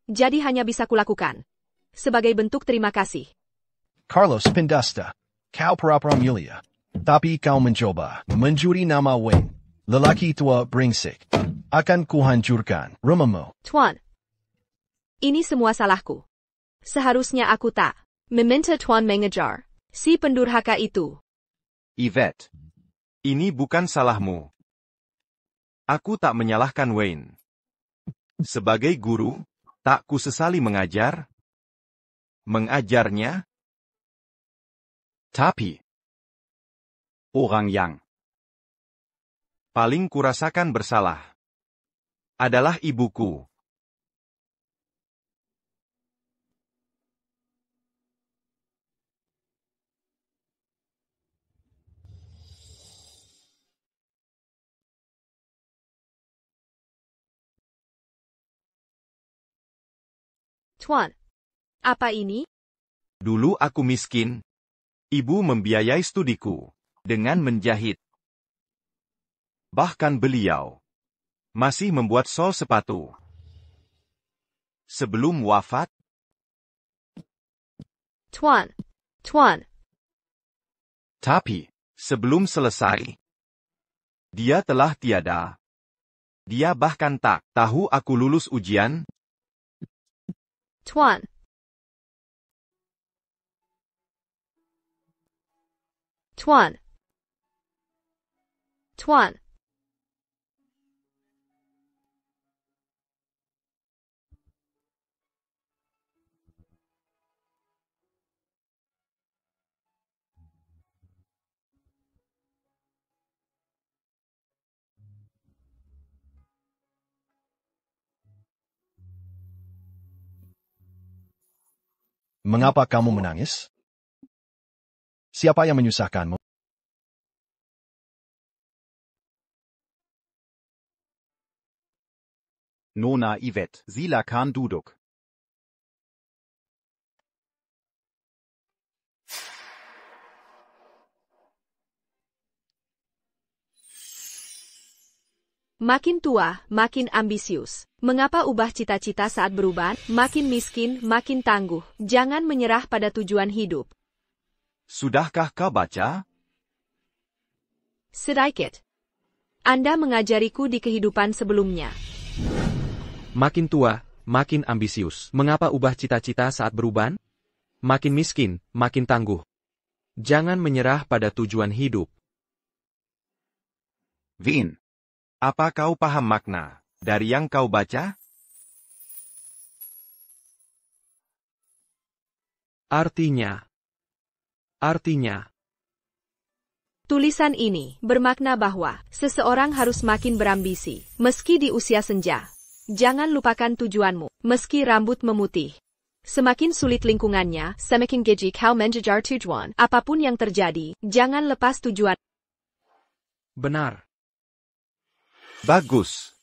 Jadi hanya bisa kulakukan. Sebagai bentuk terima kasih. Carlos Pindasta, kau pura-pura mulia. Tapi kau mencoba mencuri nama Wayne. Lelaki tua brengsek. Akan kuhancurkan rumahmu. Tuan. Ini semua salahku. Seharusnya aku tak meminta Tuan mengejar si pendurhaka itu. Yvette. Ini bukan salahmu. Aku tak menyalahkan Wayne. Sebagai guru, tak kusesali mengajarnya. Tapi orang yang paling kurasakan bersalah adalah ibuku. Tuan, apa ini? Dulu aku miskin. Ibu membiayai studiku dengan menjahit. Bahkan beliau masih membuat sol sepatu. Sebelum wafat, Tuan. tapi sebelum selesai, dia telah tiada. Dia bahkan tak tahu aku lulus ujian. Tuan. Mengapa kamu menangis? Siapa yang menyusahkanmu? Nona Yvette, silakan duduk. Makin tua, makin ambisius. Mengapa ubah cita-cita saat berubah? Makin miskin, makin tangguh. Jangan menyerah pada tujuan hidup. Sudahkah kau baca? Sedikit. Anda mengajariku di kehidupan sebelumnya. Makin tua, makin ambisius. Mengapa ubah cita-cita saat beruban? Makin miskin, makin tangguh. Jangan menyerah pada tujuan hidup. Vin, apa kau paham makna dari yang kau baca? Artinya. Tulisan ini bermakna bahwa seseorang harus makin berambisi, meski di usia senja. Jangan lupakan tujuanmu, meski rambut memutih. Semakin sulit lingkungannya, semakin gizi kau mengejar tujuan. Apapun yang terjadi, jangan lepas tujuan. Benar. Bagus.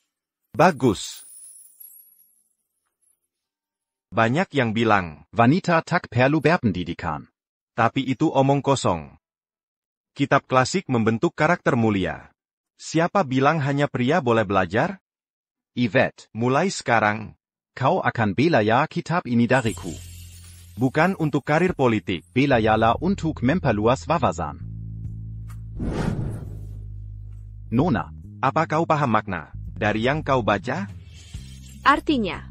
Banyak yang bilang, Wanita tak perlu berpendidikan. tapi itu omong kosong. Kitab klasik membentuk karakter mulia. Siapa bilang hanya pria boleh belajar? Yvette, Mulai sekarang, kau akan belajar kitab ini dariku. bukan untuk karir politik. Belajarlah untuk memperluas wawasan. Nona, Apa kau paham makna dari yang kau baca? Artinya,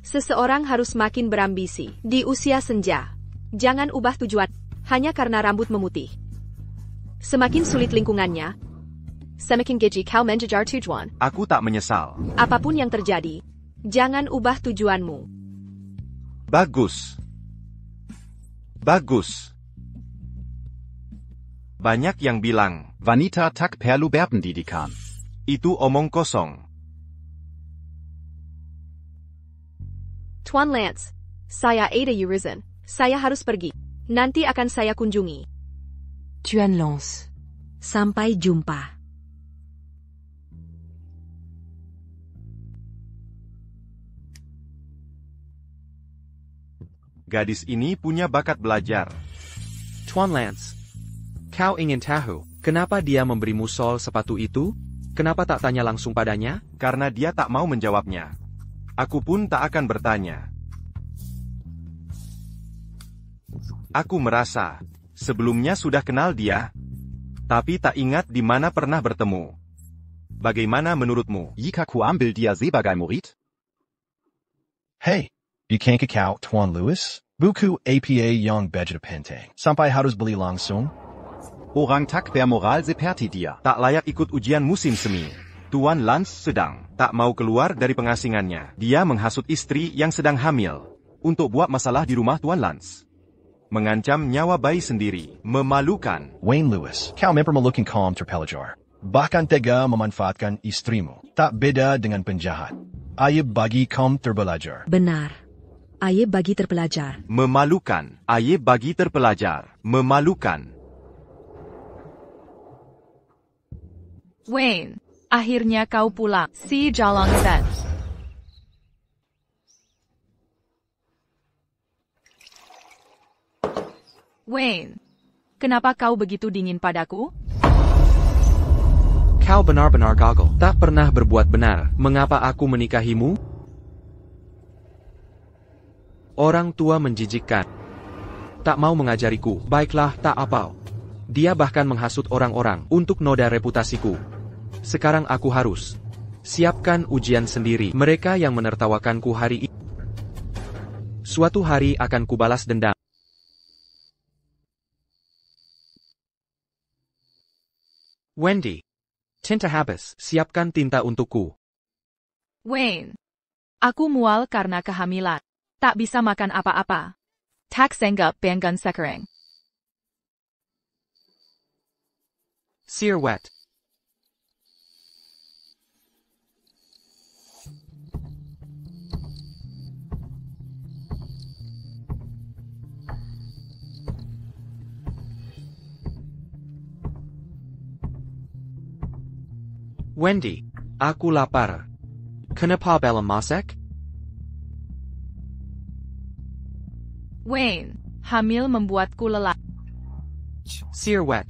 seseorang harus makin berambisi di usia senja. Jangan ubah tujuan hanya karena rambut memutih. Semakin sulit lingkungannya, semakin geji kau mengejar tujuan. Aku tak menyesal. Apapun yang terjadi, jangan ubah tujuanmu. Bagus. Bagus. Banyak yang bilang, wanita tak perlu berpendidikan. itu omong kosong. Tuan Lance, saya Ada Urizen. Saya harus pergi. Nanti akan saya kunjungi. Tuan Lance. Sampai jumpa. Gadis ini punya bakat belajar. Tuan Lance, kau ingin tahu kenapa dia memberimu sol sepatu itu? Kenapa tak tanya langsung padanya? Karena dia tak mau menjawabnya. Aku pun tak akan bertanya. Aku merasa, sebelumnya sudah kenal dia, tapi tak ingat di mana pernah bertemu. Bagaimana menurutmu? Jika ku ambil dia sebagai murid? Hey, bukankah kau Tuan Lewis? Buku APA yang begitu penting. Sampai harus beli langsung? Orang tak bermoral seperti dia. Tak layak ikut ujian musim semi. Tuan Lance sedang tak mau keluar dari pengasingannya. Dia menghasut istri yang sedang hamil untuk buat masalah di rumah Tuan Lance. Mengancam nyawa bayi sendiri. Memalukan. Wayne Lewis, kau mempermalukan kaum terpelajar. Bahkan tega memanfaatkan istrimu. Tak beda dengan penjahat. Aib bagi kaum terbelajar. Benar. Aib bagi terpelajar. Memalukan. Aib bagi terpelajar. Memalukan. Wayne, akhirnya kau pulang. Si Jalang Zed. Wayne, kenapa kau begitu dingin padaku? Kau benar-benar gagal. Tak pernah berbuat benar. Mengapa aku menikahimu? Orang tua menjijikkan. Tak mau mengajariku. Baiklah, tak apa. Dia bahkan menghasut orang-orang untuk noda reputasiku. Sekarang aku harus siapkan ujian sendiri. Mereka yang menertawakanku hari ini, suatu hari akan kubalas dendam. Wendy, tinta habis. Siapkan tinta untukku. Wayne, aku mual karena kehamilan. Tak bisa makan apa-apa. Tak senggap banggan sekarang. Sear wet. Wendy, aku lapar. Kenapa belum masak? Wayne, hamil membuatku lelah. Sear wet.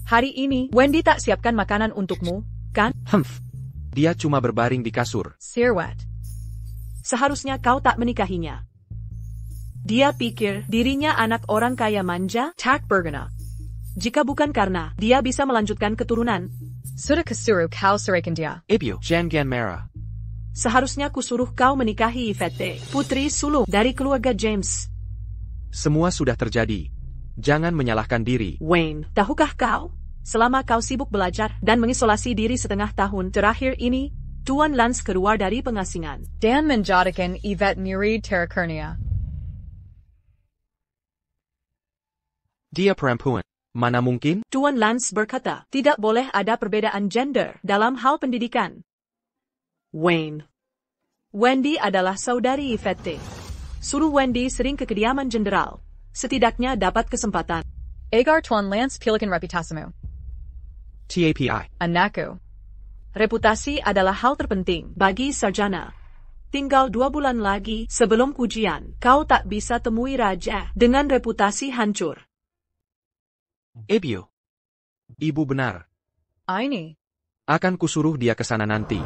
Hari ini, Wendy tak siapkan makanan untukmu, kan? Humph. Dia cuma berbaring di kasur. Sirwat. Seharusnya kau tak menikahinya. Dia pikir dirinya anak orang kaya manja, tak berguna. Jika bukan karena dia bisa melanjutkan keturunan, Sudah kesuruh kau ceraikan dia. Ibu, jangan marah. seharusnya kusuruh kau menikahi Yvette, putri sulung dari keluarga James. Semua sudah terjadi. Jangan menyalahkan diri. Wayne, tahukah kau? Selama kau sibuk belajar dan mengisolasi diri setengah tahun terakhir ini, Tuan Lance keluar dari pengasingan. Dan menjadikan Yvette murid Terrakurnia. Dia perempuan. Mana mungkin? Tuan Lance berkata, tidak boleh ada perbedaan gender dalam hal pendidikan. Wayne. Wendy adalah saudari Yvette. Suruh Wendy sering ke kediaman jenderal. Setidaknya dapat kesempatan. Agar Tuan Lance pilihan reputasimu. TAPI. Anakku. Reputasi adalah hal terpenting bagi sarjana. Tinggal 2 bulan lagi sebelum ujian. Kau tak bisa temui raja dengan reputasi hancur. Ebio. Ibu benar. Aini. Akan kusuruh dia ke sana nanti.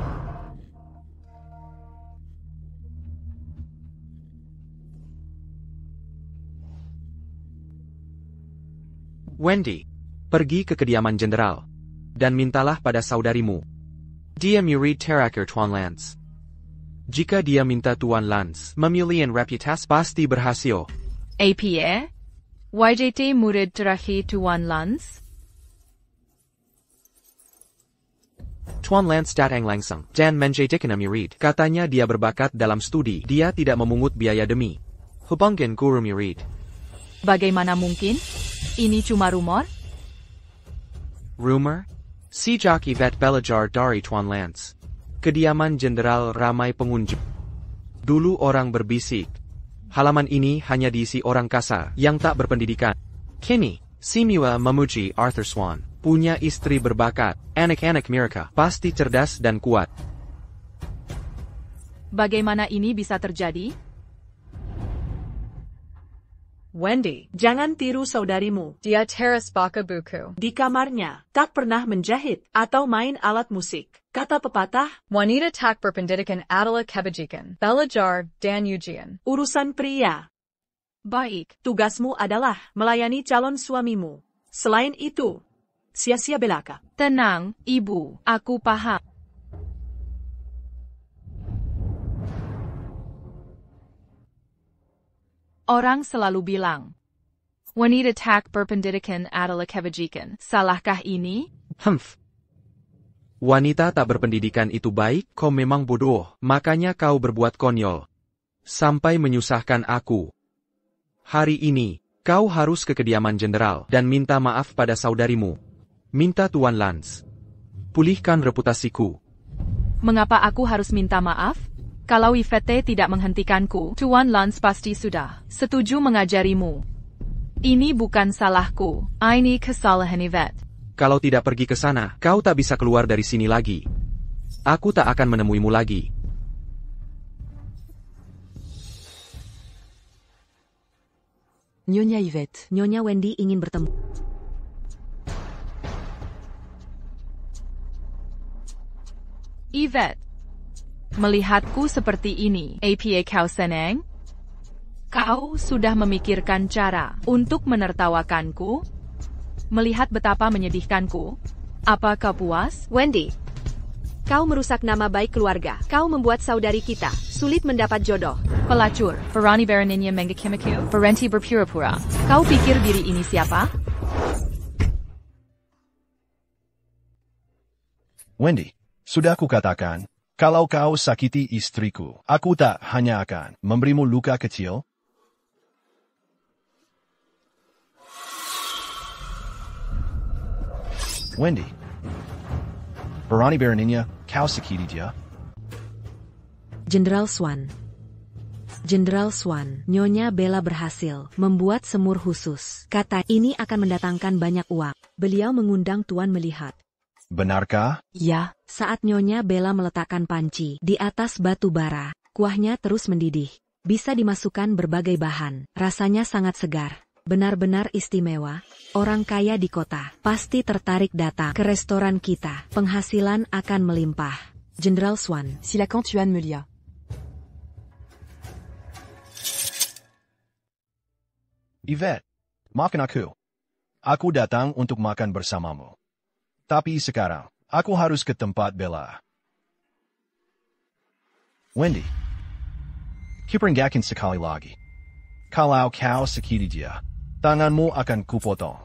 Wendy, pergi ke kediaman jenderal. Dan mintalah pada saudarimu. Dia murid terakhir Tuan Lance. Jika dia minta Tuan Lance memilih reputasi pasti berhasil. APA? YJT murid terakhir Tuan Lance? Tuan Lance datang langsung dan menjadikan murid. Katanya dia berbakat dalam studi. Dia tidak memungut biaya demi hubungan guru murid. Bagaimana mungkin? Ini cuma rumor? Rumor? Sejak Yvette belajar dari Tuan Lance. Kediaman jenderal ramai pengunjung. Dulu orang berbisik. Halaman ini hanya diisi orang kasar yang tak berpendidikan. Kini, Simua memuji Arthur Swan. Punya istri berbakat. Anak-anak mereka pasti cerdas dan kuat. Bagaimana ini bisa terjadi? Wendy, jangan tiru saudarimu. Dia teras baca buku. Di kamarnya, tak pernah menjahit atau main alat musik. Kata pepatah, Wanita tak berpendidikan adalah kebajikan. Belajar dan ujian. urusan pria. Baik. Tugasmu adalah melayani calon suamimu. Selain itu, sia-sia belaka. Tenang, Ibu. Aku paham. Orang selalu bilang, wanita tak berpendidikan adalah kebajikan. Salahkah ini? Wanita tak berpendidikan itu baik, kau memang bodoh. Makanya kau berbuat konyol. Sampai menyusahkan aku. Hari ini, kau harus ke kediaman jenderal dan minta maaf pada saudarimu. Minta Tuan Lance. Pulihkan reputasiku. Mengapa aku harus minta maaf? Kalau Yvette tidak menghentikanku, Tuan Lance pasti sudah setuju mengajarimu. Ini bukan salahku. Ini kesalahan Yvette. Kalau tidak pergi ke sana, kau tak bisa keluar dari sini lagi. Aku tak akan menemuimu lagi. Nyonya Yvette. Nyonya Wendy ingin bertemu. Yvette. Melihatku seperti ini, apa kau senang? Kau sudah memikirkan cara untuk menertawakanku? Melihat betapa menyedihkanku? Apa kau puas? Wendy, kau merusak nama baik keluarga. Kau membuat saudari kita sulit mendapat jodoh. Pelacur, Berani Beraninya Menggakimiku, berhenti berpura-pura. Kau pikir diri ini siapa? Wendy, sudah kukatakan, kalau kau sakiti istriku, aku tak hanya akan memberimu luka kecil. Wendy, berani beraninya kau sakiti dia. Jenderal Swan. Jenderal Swan, Nyonya Bella berhasil membuat semur khusus. Kata ini akan mendatangkan banyak uang. Beliau mengundang Tuan melihat. Benarkah? Ya, saat Nyonya Bella meletakkan panci di atas batu bara, kuahnya terus mendidih. Bisa dimasukkan berbagai bahan, rasanya sangat segar. Benar-benar istimewa. Orang kaya di kota pasti tertarik datang ke restoran kita. Penghasilan akan melimpah. Jenderal Swan. Silakan Tuan Mulia. Yvette, maafkan aku. Aku datang untuk makan bersamamu. Tapi sekarang, aku harus ke tempat Bella. Wendy, kiperingatkan sekali lagi. Kalau kau sakiti dia, tanganmu akan kupotong.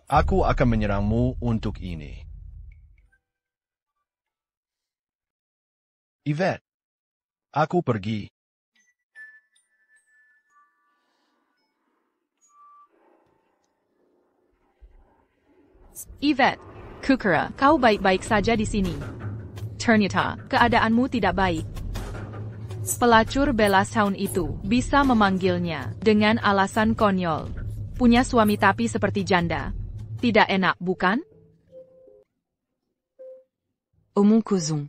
Aku akan menyerangmu untuk ini. Yvette, aku pergi. Yvette, Kukura, kau baik-baik saja di sini. Ternyata, keadaanmu tidak baik. Pelacur Bella Sound itu bisa memanggilnya dengan alasan konyol. Punya suami tapi seperti janda. Tidak enak, bukan? Omong causons.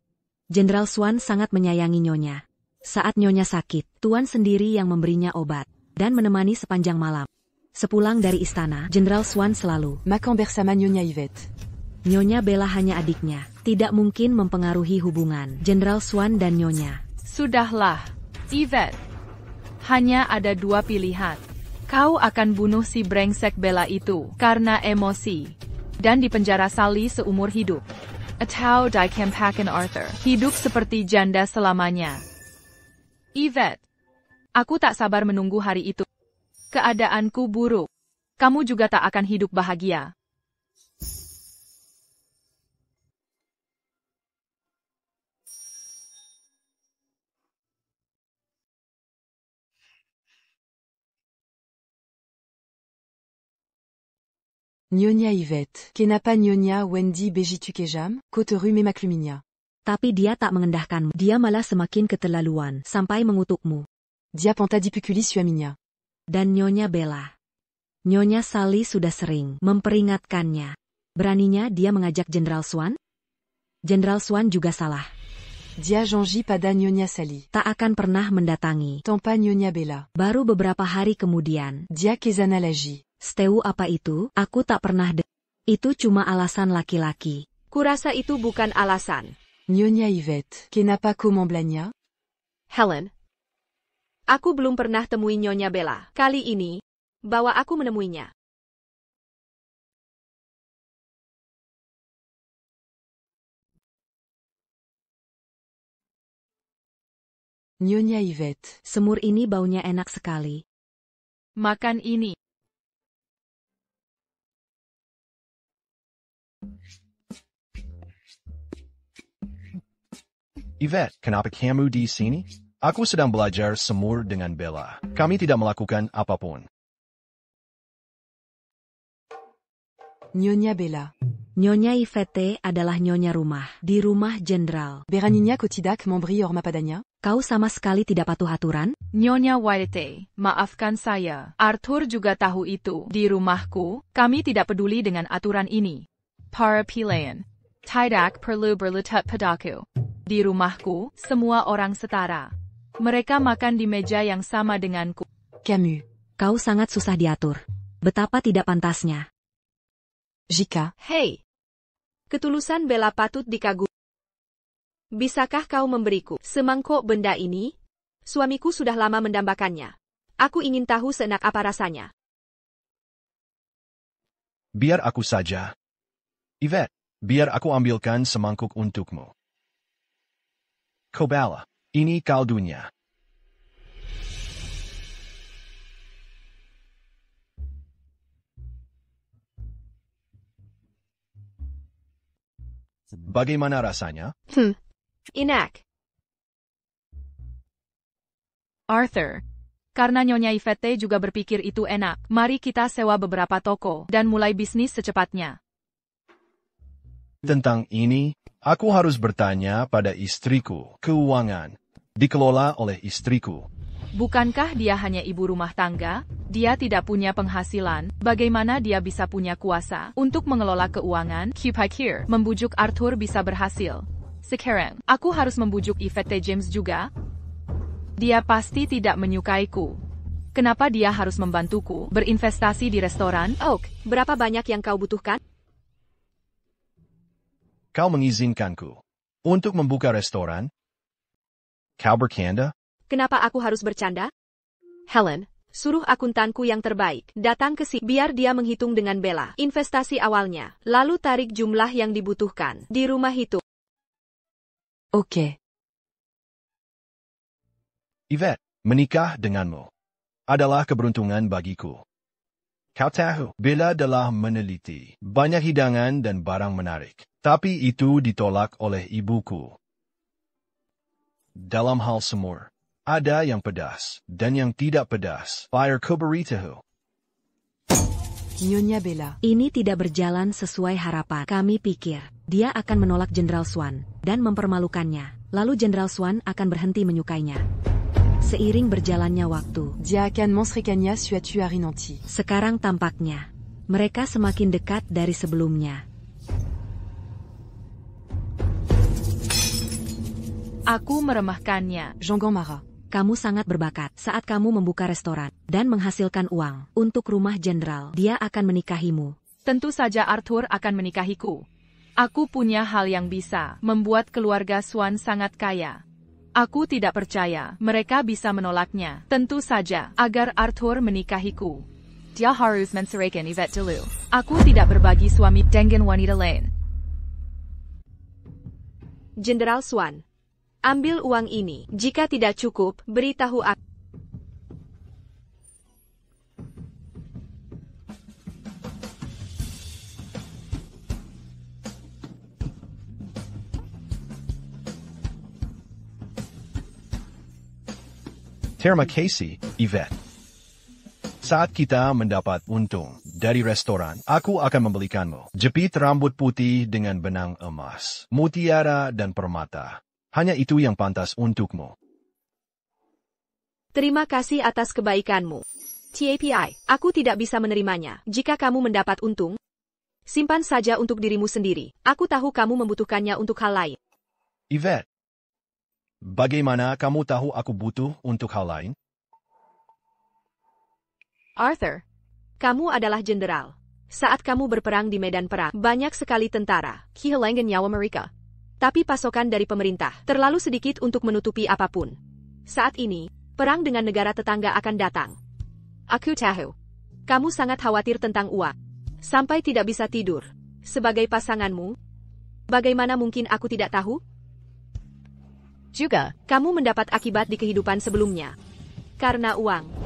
Jenderal Swan sangat menyayangi Nyonya. Saat Nyonya sakit, Tuan sendiri yang memberinya obat dan menemani sepanjang malam. Sepulang dari istana, Jenderal Swan selalu, Makan bersama Nyonya Yvette. Nyonya Bella hanya adiknya, tidak mungkin mempengaruhi hubungan Jenderal Swan dan Nyonya. Sudahlah, Yvette. Hanya ada dua pilihan. Kau akan bunuh si brengsek Bella itu karena emosi dan dipenjara Sally seumur hidup. Atau dikempakan Arthur, hidup seperti janda selamanya. Yvette, aku tak sabar menunggu hari itu. Keadaanku buruk. Kamu juga tak akan hidup bahagia. Nyonya Yvette, kenapa Nyonya Wendy begitu kejam, kau te rhume Macluminia. Tapi dia tak mengendahkanmu, dia malah semakin keterlaluan, sampai mengutukmu. Dia ponta dipukuli suaminya. Dan Nyonya Bella. Nyonya Sally sudah sering memperingatkannya. Beraninya dia mengajak Jenderal Swan? Jenderal Swan juga salah. Dia janji pada Nyonya Sally. Tak akan pernah mendatangi. Tanpa Nyonya Bella. Baru beberapa hari kemudian. Dia kezana lagi. Steu apa itu? Aku tak pernah Itu cuma alasan laki-laki. Kurasa itu bukan alasan. Nyonya Yvette, kenapa kau m'emblanya? Helen. Aku belum pernah temui Nyonya Bella. Kali ini, bawa aku menemuinya. Nyonya Yvette, semur ini baunya enak sekali. Makan ini. Yvette, kenapa kamu di sini? Aku sedang belajar semur dengan Bella. Kami tidak melakukan apapun. Nyonya Bella. Nyonya Yvette adalah nyonya rumah, di rumah jenderal. Beraninya kau tidak memberi hormat padanya? Kau sama sekali tidak patuh aturan? Nyonya Yvette, maafkan saya. Arthur juga tahu itu. Di rumahku, kami tidak peduli dengan aturan ini. Para pilihan. Tidak perlu berlutut padaku. Di rumahku, semua orang setara. Mereka makan di meja yang sama denganku. Camus. Kau sangat susah diatur. Betapa tidak pantasnya. Jika. Hei. Ketulusan Bella patut dikagumi. Bisakah kau memberiku semangkok benda ini? Suamiku sudah lama mendambakannya. Aku ingin tahu seenak apa rasanya. Biar aku saja. Yvette, biar aku ambilkan semangkuk untukmu. Bella, ini kaldunya. Bagaimana rasanya? Enak. Arthur, karena Nyonya Yvette juga berpikir itu enak, mari kita sewa beberapa toko dan mulai bisnis secepatnya. Tentang ini, aku harus bertanya pada istriku. Keuangan dikelola oleh istriku. Bukankah dia hanya ibu rumah tangga? Dia tidak punya penghasilan. Bagaimana dia bisa punya kuasa untuk mengelola keuangan? Kupikir membujuk Arthur bisa berhasil. Sekarang, aku harus membujuk Yvette James juga. Dia pasti tidak menyukaiku. Kenapa dia harus membantuku berinvestasi di restoran? Oak, berapa banyak yang kau butuhkan? Kau mengizinkanku untuk membuka restoran? Kau bercanda? Kenapa aku harus bercanda? Helen, suruh akuntanku yang terbaik datang ke sini biar dia menghitung dengan Bella investasi awalnya, lalu tarik jumlah yang dibutuhkan di rumah itu. Oke. Yvette, menikah denganmu adalah keberuntungan bagiku. Kau tahu, Bella telah meneliti banyak hidangan dan barang menarik. Tapi itu ditolak oleh ibuku. Dalam hal semur, ada yang pedas dan yang tidak pedas. Fire ko beritahu. Nyonya Bella. Ini tidak berjalan sesuai harapan. Kami pikir, dia akan menolak Jenderal Swan dan mempermalukannya. Lalu Jenderal Swan akan berhenti menyukainya. Seiring berjalannya waktu, dia akan mensrekanya suatu hari nanti. Sekarang tampaknya, mereka semakin dekat dari sebelumnya. Aku meremehkannya. Jean Mara. Kamu sangat berbakat saat kamu membuka restoran dan menghasilkan uang untuk rumah jenderal. Dia akan menikahimu. Tentu saja Arthur akan menikahiku. Aku punya hal yang bisa membuat keluarga Swan sangat kaya. Aku tidak percaya mereka bisa menolaknya. Tentu saja agar Arthur menikahiku. Dia harus menceraikan Yvette dulu. Aku tidak berbagi suami dengan wanita lain. Jenderal Swan, ambil uang ini. Jika tidak cukup, beritahu aku. Terima kasih, Yvette. Saat kita mendapat untung dari restoran, aku akan membelikanmu jepit rambut putih dengan benang emas, mutiara dan permata. Hanya itu yang pantas untukmu. Terima kasih atas kebaikanmu. TAPI, aku tidak bisa menerimanya. Jika kamu mendapat untung, simpan saja untuk dirimu sendiri. Aku tahu kamu membutuhkannya untuk hal lain. Yvette, bagaimana kamu tahu aku butuh untuk hal lain? Arthur, kamu adalah jenderal. Saat kamu berperang di medan perang, banyak sekali tentara kehilangan nyawa mereka. Tapi pasokan dari pemerintah terlalu sedikit untuk menutupi apapun. Saat ini, perang dengan negara tetangga akan datang. Aku tahu. Kamu sangat khawatir tentang uang. Sampai tidak bisa tidur. Sebagai pasanganmu, bagaimana mungkin aku tidak tahu? Juga, kamu mendapat akibat di kehidupan sebelumnya. Karena uang.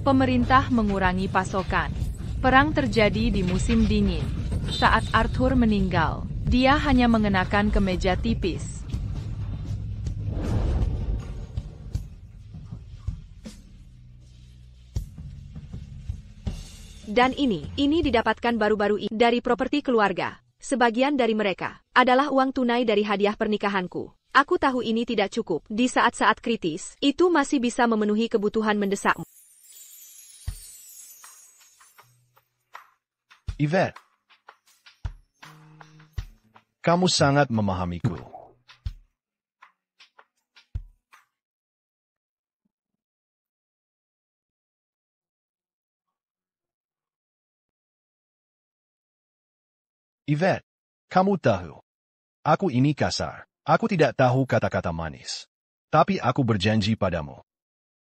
Pemerintah mengurangi pasokan. Perang terjadi di musim dingin. Saat Arthur meninggal, dia hanya mengenakan kemeja tipis. Dan ini didapatkan baru-baru ini dari properti keluarga. Sebagian dari mereka adalah uang tunai dari hadiah pernikahanku. Aku tahu ini tidak cukup. Di saat-saat kritis, itu masih bisa memenuhi kebutuhan mendesakmu. Yvette, kamu sangat memahamiku. Yvette, kamu tahu, aku ini kasar. Aku tidak tahu kata-kata manis. Tapi aku berjanji padamu.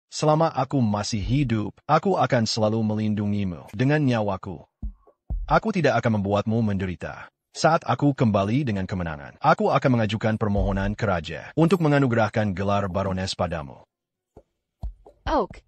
Selama aku masih hidup, aku akan selalu melindungimu dengan nyawaku. Aku tidak akan membuatmu menderita. Saat aku kembali dengan kemenangan, aku akan mengajukan permohonan ke raja untuk menganugerahkan gelar barones padamu. Oak.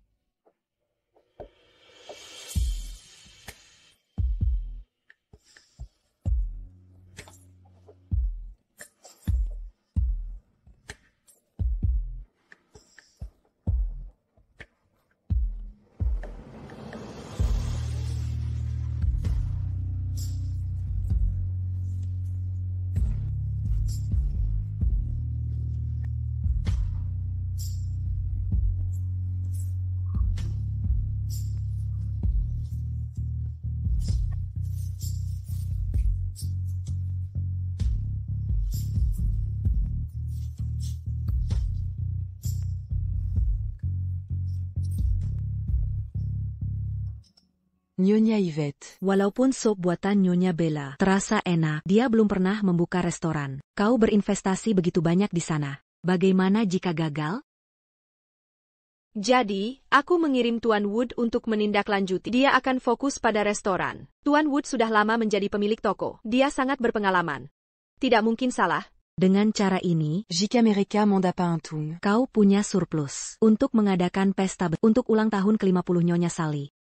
Nyonya Yvette. Walaupun sop buatan Nyonya Bella terasa enak, dia belum pernah membuka restoran. Kau berinvestasi begitu banyak di sana. Bagaimana jika gagal? Jadi, aku mengirim Tuan Wood untuk menindaklanjuti. Dia akan fokus pada restoran. Tuan Wood sudah lama menjadi pemilik toko. Dia sangat berpengalaman. Tidak mungkin salah. Dengan cara ini, Jika mereka mendapat untung, kau punya surplus untuk mengadakan pesta untuk ulang tahun ke-50 Nyonya Sally.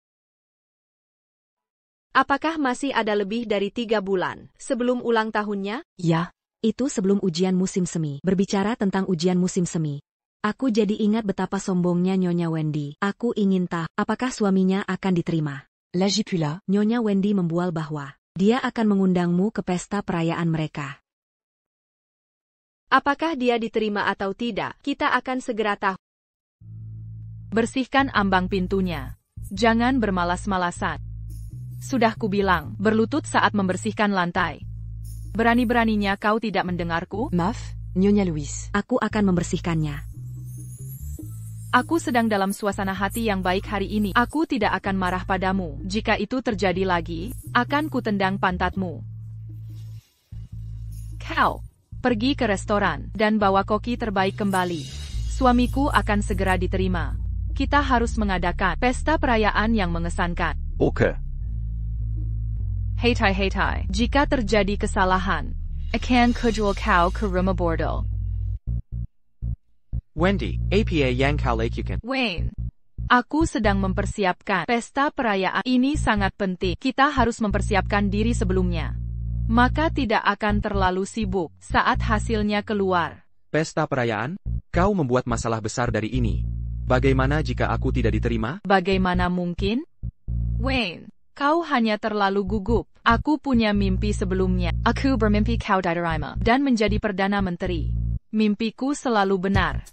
Apakah masih ada lebih dari 3 bulan sebelum ulang tahunnya? Ya, itu sebelum ujian musim semi. Berbicara tentang ujian musim semi, aku jadi ingat betapa sombongnya Nyonya Wendy. Aku ingin tahu, apakah suaminya akan diterima? Lagi pula, Nyonya Wendy membual bahwa dia akan mengundangmu ke pesta perayaan mereka. Apakah dia diterima atau tidak, kita akan segera tahu. Bersihkan ambang pintunya. Jangan bermalas-malasan. Sudah kubilang, berlutut saat membersihkan lantai. Berani-beraninya kau tidak mendengarku? Maaf, Nyonya Louise. Aku akan membersihkannya. Aku sedang dalam suasana hati yang baik hari ini. Aku tidak akan marah padamu. Jika itu terjadi lagi, akan kutendang pantatmu. Kau pergi ke restoran dan bawa koki terbaik kembali. Suamiku akan segera diterima. Kita harus mengadakan pesta perayaan yang mengesankan. Oke. Heitai. Jika terjadi kesalahan, akan kujual kau ke rumah bordel. Wendy, apa yang kau lakukan? Wayne, aku sedang mempersiapkan pesta perayaan. Ini sangat penting. Kita harus mempersiapkan diri sebelumnya. Maka tidak akan terlalu sibuk saat hasilnya keluar. Pesta perayaan? Kau membuat masalah besar dari ini. Bagaimana jika aku tidak diterima? Bagaimana mungkin? Wayne, kau hanya terlalu gugup. Aku punya mimpi sebelumnya. Aku bermimpi kau diterima dan menjadi Perdana Menteri. Mimpiku selalu benar.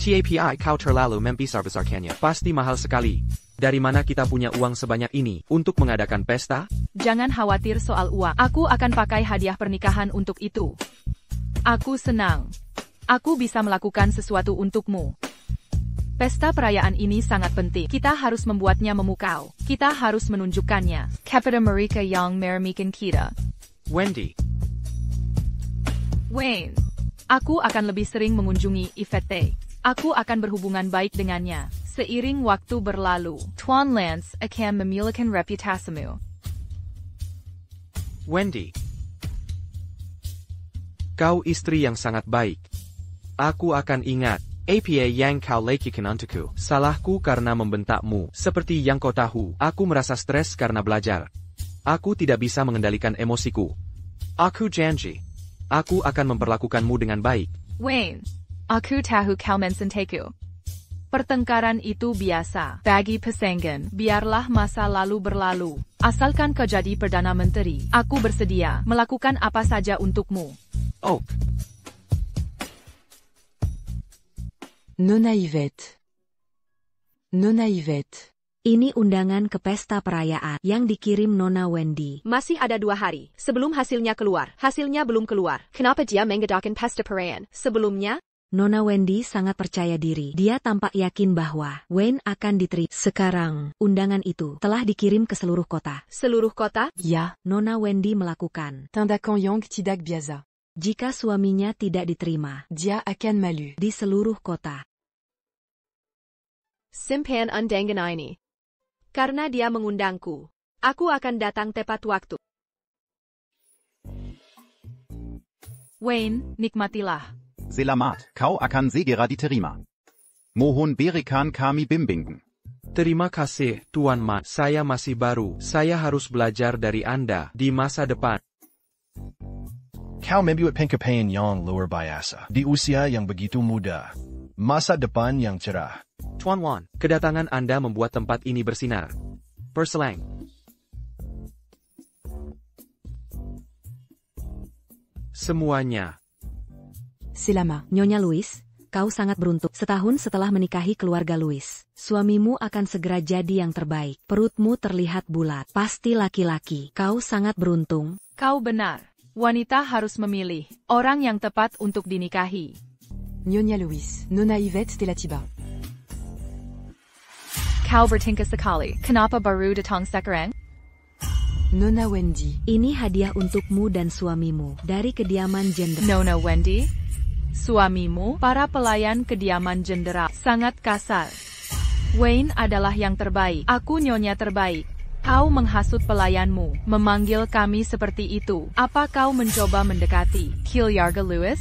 Tapi kau terlalu membesar-besarkannya. Pasti mahal sekali. Dari mana kita punya uang sebanyak ini untuk mengadakan pesta? Jangan khawatir soal uang. Aku akan pakai hadiah pernikahan untuk itu. Aku senang. Aku bisa melakukan sesuatu untukmu. Pesta perayaan ini sangat penting. Kita harus membuatnya memukau. Kita harus menunjukkannya. Kepada mereka yang meremehkan kita. Wendy. Wayne, aku akan lebih sering mengunjungi Yvette. Aku akan berhubungan baik dengannya. Seiring waktu berlalu, Tuan Lance akan memiliki reputasimu. Wendy. Kau istri yang sangat baik. Aku akan ingat apa yang kau lakukan untukku. Salahku karena membentakmu. Seperti yang kau tahu, aku merasa stres karena belajar. Aku tidak bisa mengendalikan emosiku. Aku janji. Aku akan memperlakukanmu dengan baik. Wayne, aku tahu kau mencintaku. Pertengkaran itu biasa. Bagi pasangan, biarlah masa lalu berlalu. Asalkan kau jadi Perdana Menteri, aku bersedia melakukan apa saja untukmu. Oh. Nona Yvette. Nona Yvette. Ini undangan ke pesta perayaan yang dikirim Nona Wendy. Masih ada 2 hari sebelum hasilnya keluar. Hasilnya belum keluar. Kenapa dia mengadakan pesta perayaan sebelumnya? Nona Wendy sangat percaya diri. Dia tampak yakin bahwa Wayne akan diterima. Sekarang, undangan itu telah dikirim ke seluruh kota. Seluruh kota? Ya. Nona Wendy melakukan. Tindakan yang tidak biasa. Jika suaminya tidak diterima, Dia akan malu. di seluruh kota. Simpan undangan ini. Karena dia mengundangku, aku akan datang tepat waktu. Wayne, nikmatilah. Selamat, kau akan segera diterima. Mohon berikan kami bimbingan. Terima kasih, Tuan Ma. Saya masih baru. Saya harus belajar dari Anda di masa depan. Kau membuat pencapaian yang luar biasa. Di usia yang begitu muda. Masa depan yang cerah. Tuan Wan, kedatangan Anda membuat tempat ini bersinar. Perselang. Semuanya. Selama. Nyonya Louise, kau sangat beruntung. Setahun setelah menikahi keluarga Louise, suamimu akan segera jadi yang terbaik. Perutmu terlihat bulat. Pasti laki-laki. Kau sangat beruntung. Kau benar. Wanita harus memilih orang yang tepat untuk dinikahi. Nyonya Louise. Nona Yvette Stelatiba. Kau bertingkah sekali. Kenapa baru datang sekarang? Nona Wendy. Ini hadiah untukmu dan suamimu dari kediaman jenderal. Nona Wendy? Suamimu, para pelayan kediaman jenderal, sangat kasar. Wayne adalah yang terbaik. Aku nyonya terbaik. Kau menghasut pelayanmu, memanggil kami seperti itu. Apa kau mencoba mendekati Keluarga Louise?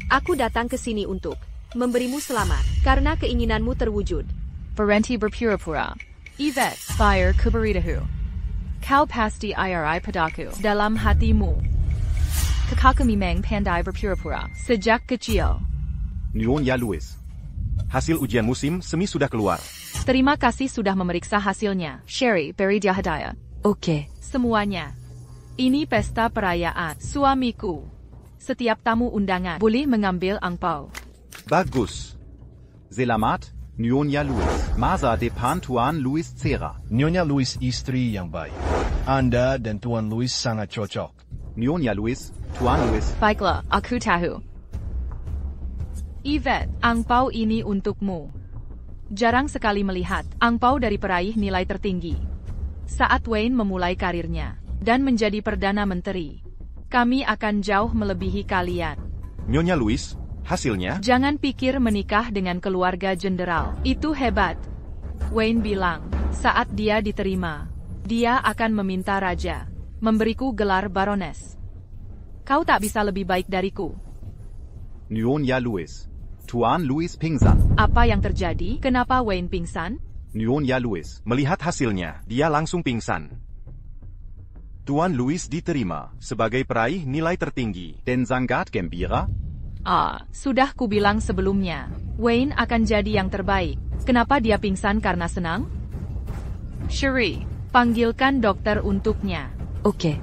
Aku datang ke sini untuk memberimu selamat, karena keinginanmu terwujud. Berhenti berpura-pura. Yvette, bayar kuberitahu. Kau pasti iri padaku dalam hatimu. Kakak memang pandai berpura-pura sejak kecil. Nyonya Louise. Hasil ujian musim semi sudah keluar. Terima kasih sudah memeriksa hasilnya. Sherry, beri dia hadiah. Oke. Semuanya. Ini pesta perayaan suamiku. Setiap tamu undangan boleh mengambil angpau. Bagus. Selamat, Nyonya Louise. Masa depan Tuan Louis Cera. Nyonya Louise istri yang baik. Anda dan Tuan Louis sangat cocok. Nyonya Louis, Tuan Louis. Baiklah, aku tahu. Yvette, angpau ini untukmu. Jarang sekali melihat angpau dari peraih nilai tertinggi. Saat Wayne memulai karirnya dan menjadi Perdana Menteri, kami akan jauh melebihi kalian. Nyonya Louis, hasilnya? Jangan pikir menikah dengan keluarga jenderal. Itu hebat. Wayne bilang, saat dia diterima, dia akan meminta raja memberiku gelar baroness. Kau tak bisa lebih baik dariku. Nyonya Louis. Tuan Louis pingsan. Apa yang terjadi? Kenapa Wayne pingsan? Nyonya Louis. Melihat hasilnya, dia langsung pingsan. Tuan Louis diterima sebagai peraih nilai tertinggi. Den sangat gembira? Sudah kubilang sebelumnya, Wayne akan jadi yang terbaik. Kenapa dia pingsan karena senang? Cherie, panggilkan dokter untuknya. Ok.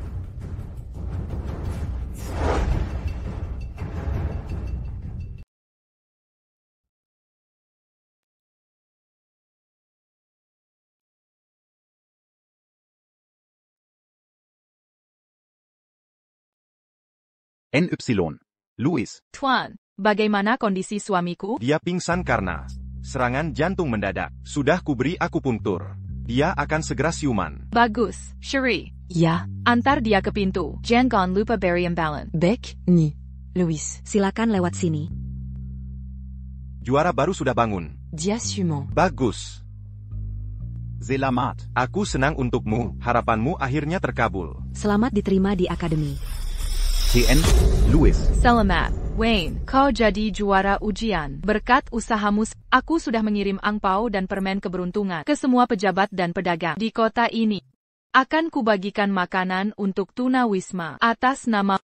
NY. Louis. Tuan, bagaimana kondisi suamiku? Dia pingsan karena serangan jantung mendadak. Sudah kuberi akupunktur. Dia akan segera siuman. Bagus, Cherie. Ya. Antar dia ke pintu. Jangan lupa beri imbalan. Bec, ni. Louis. Silakan lewat sini. Juara baru sudah bangun. Dia suivant. Bagus. Selamat. Aku senang untukmu. Harapanmu akhirnya terkabul. Selamat diterima di akademi. TN. Louis. Selamat, Wayne. Kau jadi juara ujian. Berkat usahamu, aku sudah mengirim angpau dan permen keberuntungan ke semua pejabat dan pedagang di kota ini. Akan kubagikan makanan untuk tunawisma atas nama.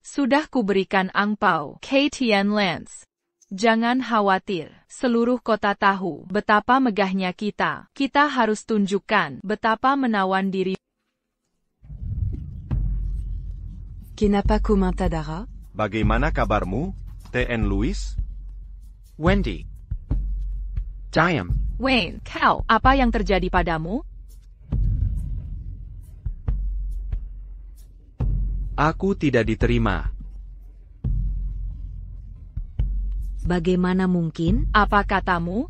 Sudah kuberikan angpau. KTN Lance. Jangan khawatir, seluruh kota tahu betapa megahnya kita. Kita harus tunjukkan betapa menawan diri. Kenapa comenta Dara? Bagaimana kabarmu, TN Louis? Wendy. Diam. Wayne, kau, apa yang terjadi padamu? Aku tidak diterima. Bagaimana mungkin? Apa katamu?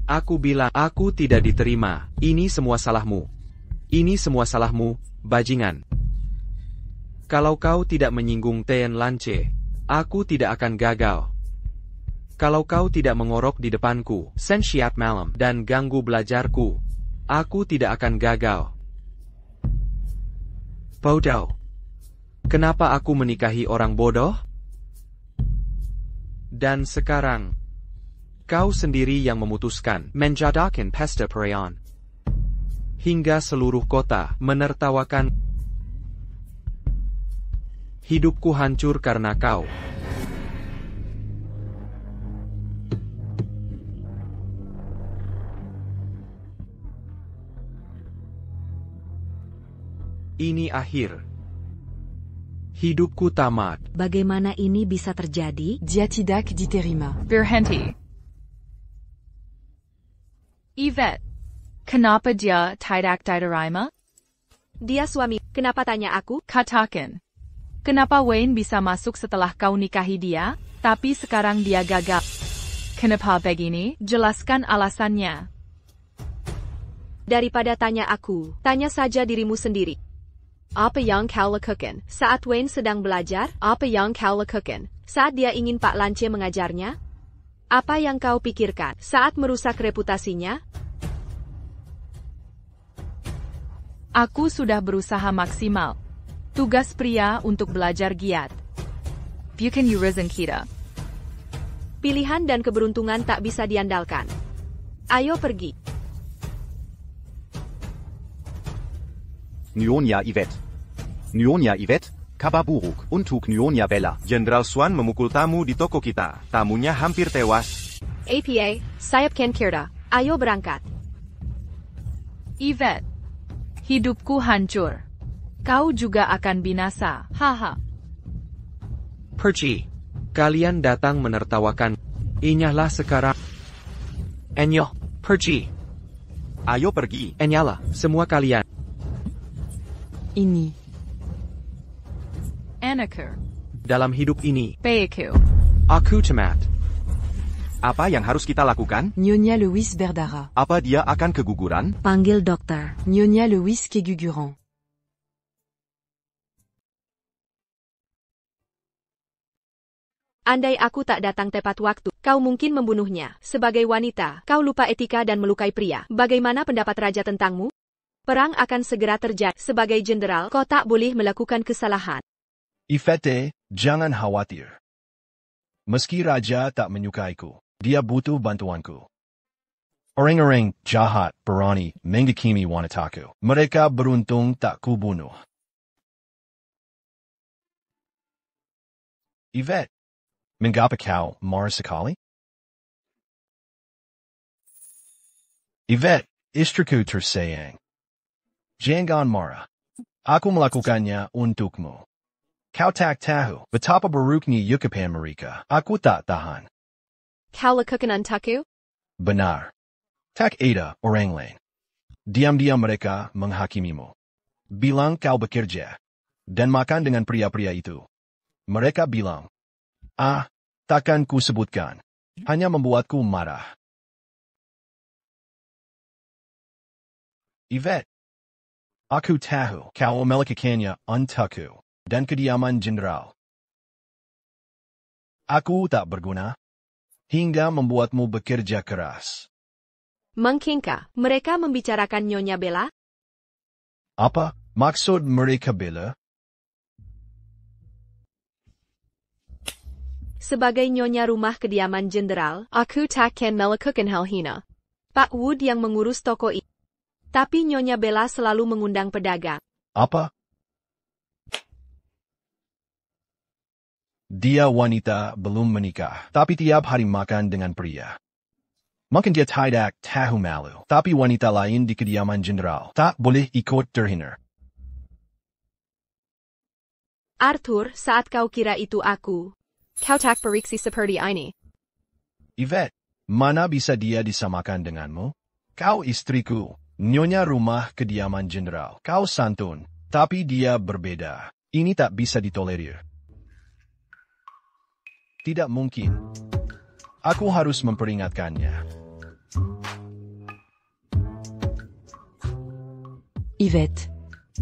Aku bilang, aku tidak diterima. Ini semua salahmu. Ini semua salahmu, bajingan. Kalau kau tidak menyinggung TN Lance, aku tidak akan gagal. Kalau kau tidak mengorok di depanku, sensiat malam, dan ganggu belajarku, aku tidak akan gagal. Bodoh. Kenapa aku menikahi orang bodoh? Dan sekarang, kau sendiri yang memutuskan menjadikan pesta perayaan. Hingga seluruh kota menertawakan. Hidupku hancur karena kau. Ini akhir. Hidupku tamat. Bagaimana ini bisa terjadi? Dia tidak diterima. Berhenti. Yvette, kenapa dia tidak diterima? Dia suami, kenapa tanya aku? Katakan. Kenapa Wayne bisa masuk setelah kau nikahi dia, tapi sekarang dia gagal? Kenapa begini? Jelaskan alasannya. Daripada tanya aku, tanya saja dirimu sendiri. Apa yang kau lakukan saat Wayne sedang belajar? Apa yang kau lakukan saat dia ingin Pak Lance mengajarnya? Apa yang kau pikirkan saat merusak reputasinya? Aku sudah berusaha maksimal. Tugas pria untuk belajar giat. Bukan urusan kita. Pilihan dan keberuntungan tak bisa diandalkan. Ayo pergi. Nyonya Yvette. Nyonya Yvette, kabar buruk untuk Nyonya Bella. Jenderal Swan memukul tamu di toko kita. Tamunya hampir tewas. APA, sayapkan Kirta. Ayo berangkat. Yvette, hidupku hancur. Kau juga akan binasa, haha. Pergi. Kalian datang menertawakan. Inyalah sekarang. Enyo, pergi. Ayo pergi. Enyalah, semua kalian. Ini. Anaker. Dalam hidup ini, Bayaku. aku cemat. Apa yang harus kita lakukan? Nyonya Lewis berdarah. Apa dia akan keguguran? Panggil dokter. Nyonya Lewis keguguran. Andai aku tak datang tepat waktu, kau mungkin membunuhnya. Sebagai wanita, kau lupa etika dan melukai pria. Bagaimana pendapat raja tentangmu? Perang akan segera terjadi. Sebagai jenderal, kau tak boleh melakukan kesalahan. Yvette, jangan khawatir. Meski raja tak menyukaiku, dia butuh bantuanku. Orang-orang jahat berani menghakimi wanitaku. Mereka beruntung tak kubunuh. Yvette, mengapa kau marah sekali? Yvette, istriku tersayang. Jangan marah. Aku melakukannya untukmu. Kau tak tahu betapa buruknya ucapan mereka. Aku tak tahan. Kau lakukan untukku? Benar. Tak ada orang lain. Diam-diam mereka menghakimimu. Bilang kau bekerja dan makan dengan pria-pria itu. Mereka bilang, takkan ku sebutkan. Hanya membuatku marah. Yvette, aku tahu kau melakukannya untukku dan kediaman jenderal. Aku tak berguna hingga membuatmu bekerja keras. Mungkinkah mereka membicarakan Nyonya Bella? Apa maksud mereka Bella? Sebagai nyonya rumah kediaman jenderal, aku takkan melakukan hal hina. Pak Wood yang mengurus toko ini. Tapi Nyonya Bella selalu mengundang pedagang. Apa? Dia wanita belum menikah, tapi tiap hari makan dengan pria. Mungkin dia tidak tahu malu, tapi wanita lain di kediaman jenderal tak boleh ikut terhina. Arthur, saat kau kira itu aku, kau tak beriksi seperti ini. Yvette, mana bisa dia disamakan denganmu? Kau istriku, nyonya rumah kediaman jenderal. Kau santun, tapi dia berbeda. Ini tak bisa ditolerir. Tidak mungkin. Aku harus memperingatkannya. Yvette.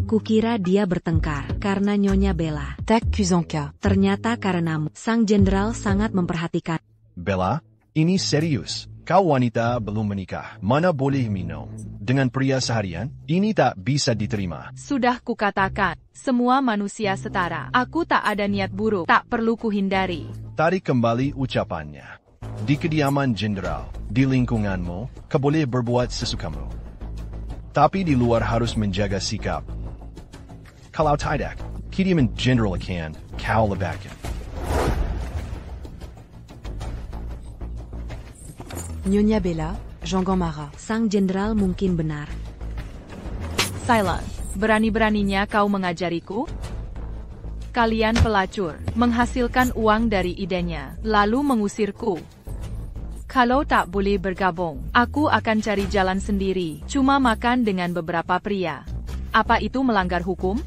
Kukira dia bertengkar karena Nyonya Bella. Tak kuzonka. Ternyata karenamu. Sang jenderal sangat memperhatikan. Bella, ini serius. Kau wanita belum menikah. Mana boleh minum dengan pria seharian? Ini tak bisa diterima. Sudah kukatakan, semua manusia setara. Aku tak ada niat buruk, tak perlu kuhindari. Tarik kembali ucapannya. Di kediaman jenderal, di lingkunganmu, kau boleh berbuat sesukamu. Tapi di luar harus menjaga sikap. Kalau tidak, kediaman jenderal akan kau lebatkan. Nyonya Bella, jangan marah. Sang jenderal mungkin benar. Silence. Berani-beraninya kau mengajariku? Kalian pelacur, menghasilkan uang dari idenya, lalu mengusirku. Kalau tak boleh bergabung, aku akan cari jalan sendiri, cuma makan dengan beberapa pria. Apa itu melanggar hukum?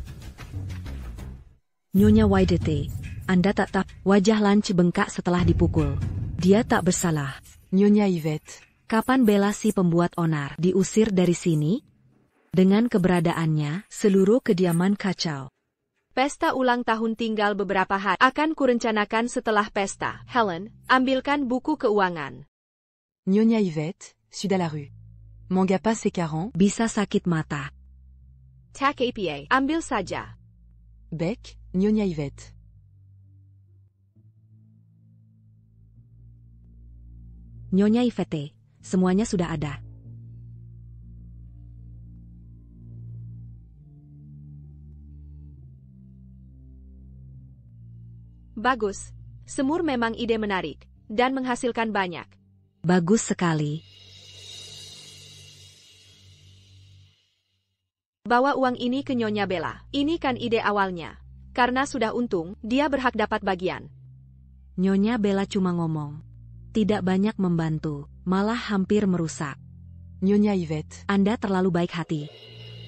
Nyonya Waidete, Anda tak tahu wajah Lance bengkak setelah dipukul. Dia tak bersalah. Nyonya Yvette. Kapan Bella si pembuat onar diusir dari sini? Dengan keberadaannya, seluruh kediaman kacau. Pesta ulang tahun tinggal beberapa hari. Akan kurencanakan setelah pesta. Helen, ambilkan buku keuangan. Nyonya Yvette, sud à la rue. Manga pas ses 40. Bisa sakit mata. Tak APA, ambil saja. Bec, Nyonya Yvette. Nyonya Yvette, semuanya sudah ada. Bagus. Semur memang ide menarik, dan menghasilkan banyak. Bagus sekali. Bawa uang ini ke Nyonya Bella. Ini kan ide awalnya. Karena sudah untung, dia berhak dapat bagian. Nyonya Bella cuma ngomong. Tidak banyak membantu, malah hampir merusak. Nyonya Yvette. Anda terlalu baik hati.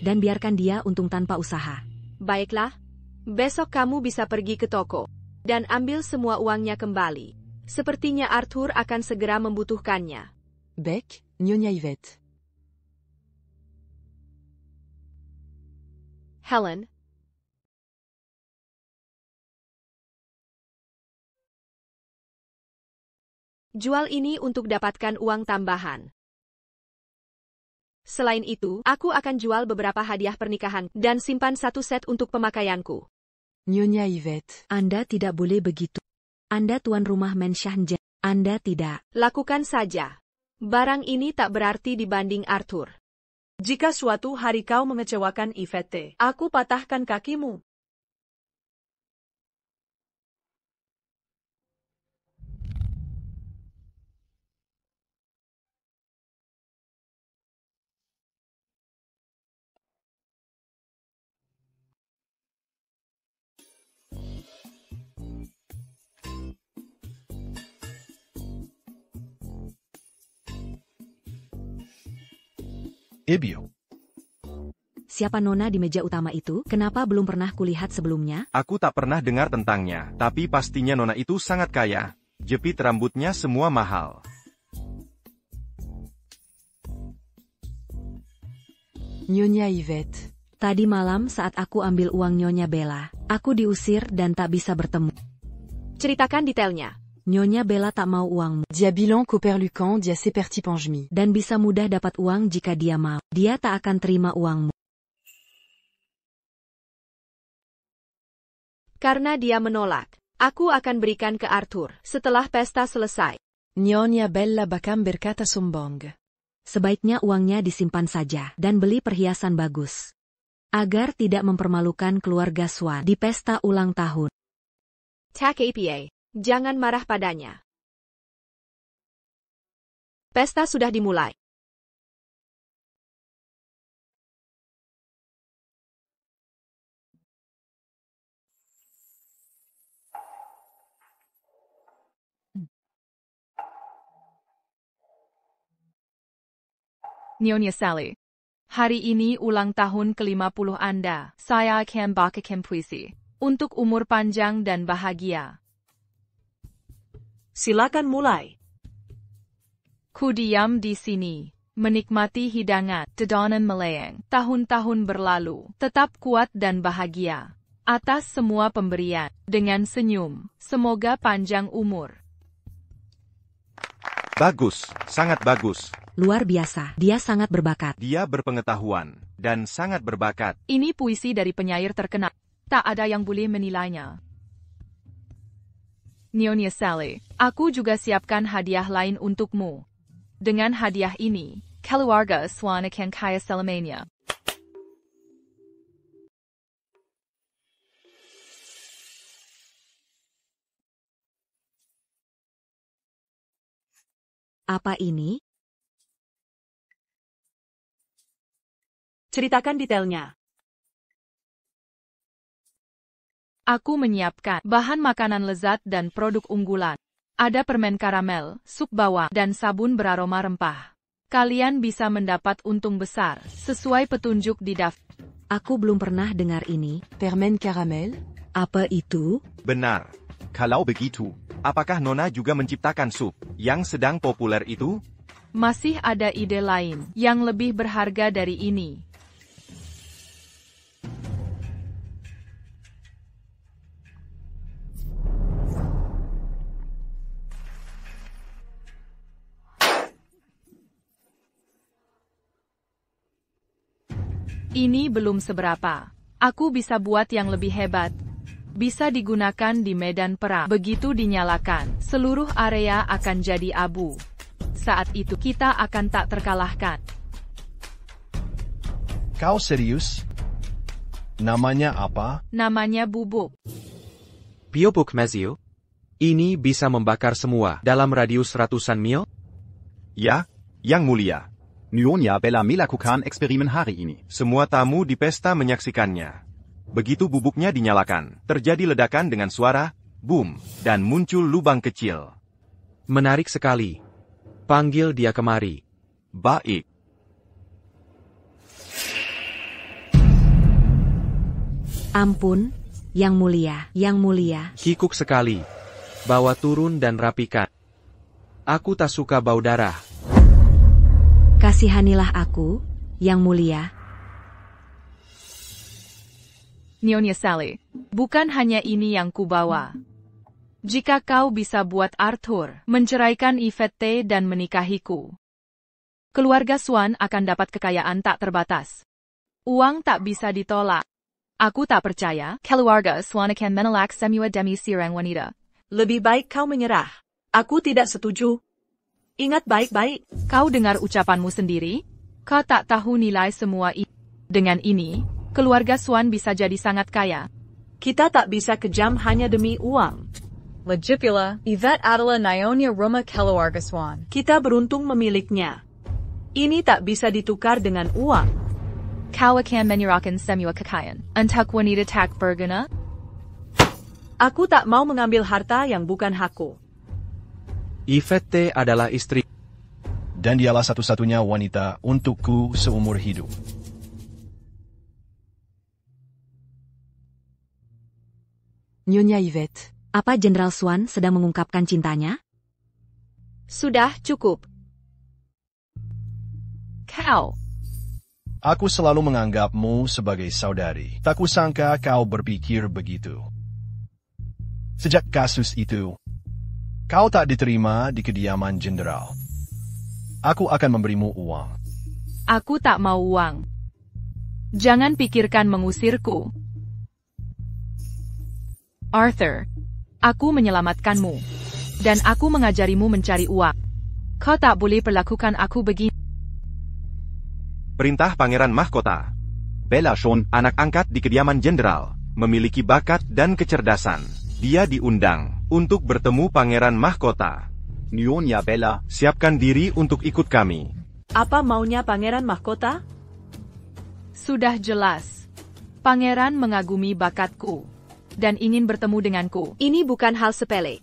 Dan biarkan dia untung tanpa usaha. Baiklah. Besok kamu bisa pergi ke toko dan ambil semua uangnya kembali. Sepertinya Arthur akan segera membutuhkannya. Bec, Nyonya Yvette. Helen. Jual ini untuk dapatkan uang tambahan. Selain itu, aku akan jual beberapa hadiah pernikahan dan simpan satu set untuk pemakaianku. Nyonya Yvette. Anda tidak boleh begitu. Anda tuan rumah Menshahjen. Anda tidak. Lakukan saja. Barang ini tak berarti dibanding Arthur. Jika suatu hari kau mengecewakan Yvette, aku patahkan kakimu. Ibio. Siapa nona di meja utama itu? Kenapa belum pernah kulihat sebelumnya? Aku tak pernah dengar tentangnya, tapi pastinya nona itu sangat kaya. Jepit rambutnya semua mahal. Nyonya Yvette. Tadi malam saat aku ambil uang Nyonya Bella, aku diusir dan tak bisa bertemu. Ceritakan detailnya. Nyonya Bella tak mau uangmu. Dia bilang Coperlucan dia seperti Panjmi. Dan bisa mudah dapat uang jika dia mau. Dia tak akan terima uangmu. Karena dia menolak, aku akan berikan ke Arthur setelah pesta selesai. Nyonya Bella bakam berkata sombong. Sebaiknya uangnya disimpan saja dan beli perhiasan bagus. Agar tidak mempermalukan keluarga Swan di pesta ulang tahun. Tak apa. Jangan marah padanya. Pesta sudah dimulai. Nyonya Sally. Hari ini ulang tahun ke-50 Anda. Saya akan bacakan puisi. Untuk umur panjang dan bahagia. Silakan mulai. Ku diam di sini, menikmati hidangan, dedanan melayang, tahun-tahun berlalu, tetap kuat dan bahagia. Atas semua pemberian, dengan senyum, semoga panjang umur. Bagus, sangat bagus. Luar biasa, dia sangat berbakat. Dia berpengetahuan, dan sangat berbakat. Ini puisi dari penyair terkenal. Tak ada yang boleh menilainya. Nyonya Sally, aku juga siapkan hadiah lain untukmu. Dengan hadiah ini, keluarga Swan akan kaya selamanya. Apa ini? Ceritakan detailnya. Aku menyiapkan bahan makanan lezat dan produk unggulan. Ada permen karamel, sup bawang, dan sabun beraroma rempah. Kalian bisa mendapat untung besar, sesuai petunjuk di daftar. Aku belum pernah dengar ini. Permen karamel? Apa itu? Benar. Kalau begitu, Apakah Nona juga menciptakan sup yang sedang populer itu? Masih ada ide lain yang lebih berharga dari ini. Ini belum seberapa. Aku bisa buat yang lebih hebat. Bisa digunakan di medan perang. Begitu dinyalakan, seluruh area akan jadi abu. Saat itu kita akan tak terkalahkan. Kau serius? Namanya apa? Namanya bubuk. Piobuk Mazio? Ini bisa membakar semua dalam radius ratusan mil? Ya, Yang Mulia. Nyonya Bella melakukan eksperimen hari ini. Semua tamu di pesta menyaksikannya. Begitu bubuknya dinyalakan, terjadi ledakan dengan suara, boom, dan muncul lubang kecil. Menarik sekali. Panggil dia kemari. Baik. Ampun, Yang Mulia, Yang Mulia. Kikuk sekali. Bawa turun dan rapikan. Aku tak suka bau darah. Kasihanilah aku, Yang Mulia. Nyonya Sally, bukan hanya ini yang kubawa. Jika kau bisa buat Arthur menceraikan Yvette dan menikahiku, keluarga Swan akan dapat kekayaan tak terbatas. Uang tak bisa ditolak. Aku tak percaya keluarga Swan akan menolak semua demi seorang wanita. Lebih baik kau menyerah. Aku tidak setuju. Ingat baik-baik. Kau dengar ucapanmu sendiri? Kau tak tahu nilai semua ini. Dengan ini, keluarga Swan bisa jadi sangat kaya. Kita tak bisa kejam hanya demi uang. Legipula, Yvette adalah Nyonya Roma keluarga Swan. Kita beruntung memiliknya. Ini tak bisa ditukar dengan uang. Kau akan menyerahkan semua kekayaan untuk wanita tak berguna? Aku tak mau mengambil harta yang bukan hakku. Yvette adalah istri. Dan dialah satu-satunya wanita untukku seumur hidup. Nyonya Yvette. Apa Jenderal Swan sedang mengungkapkan cintanya? Sudah cukup. Kau. Aku selalu menganggapmu sebagai saudari. Tak kusangka kau berpikir begitu. Sejak kasus itu, kau tak diterima di kediaman jenderal. Aku akan memberimu uang. Aku tak mau uang. Jangan pikirkan mengusirku. Arthur, aku menyelamatkanmu. Dan aku mengajarimu mencari uang. Kau tak boleh perlakukan aku begini. Perintah Pangeran Mahkota. Bella Swan, anak angkat di kediaman jenderal, memiliki bakat dan kecerdasan. Dia diundang untuk bertemu Pangeran Mahkota. Nyonya Bella, Siapkan diri untuk ikut kami. Apa maunya Pangeran Mahkota? Sudah jelas. Pangeran mengagumi bakatku. Dan ingin bertemu denganku. Ini bukan hal sepele.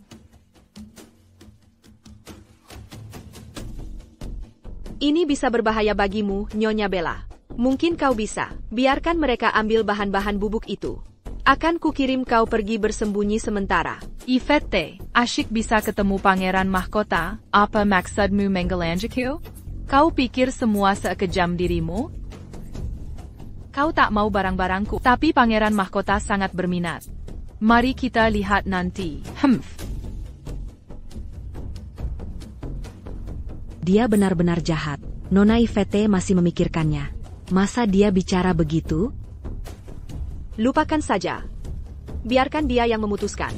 Ini bisa berbahaya bagimu, Nyonya Bella. Mungkin kau bisa. Biarkan mereka ambil bahan-bahan bubuk itu. Akan kukirim kau pergi bersembunyi sementara. Yvette, asyik bisa ketemu Pangeran Mahkota. Apa maksudmu menggelanjutku? Kau pikir semua sekejam dirimu? Kau tak mau barang-barangku. Tapi Pangeran Mahkota sangat berminat. Mari kita lihat nanti. Dia benar-benar jahat. Nona Yvette masih memikirkannya. Masa dia bicara begitu? Lupakan saja. Biarkan dia yang memutuskan.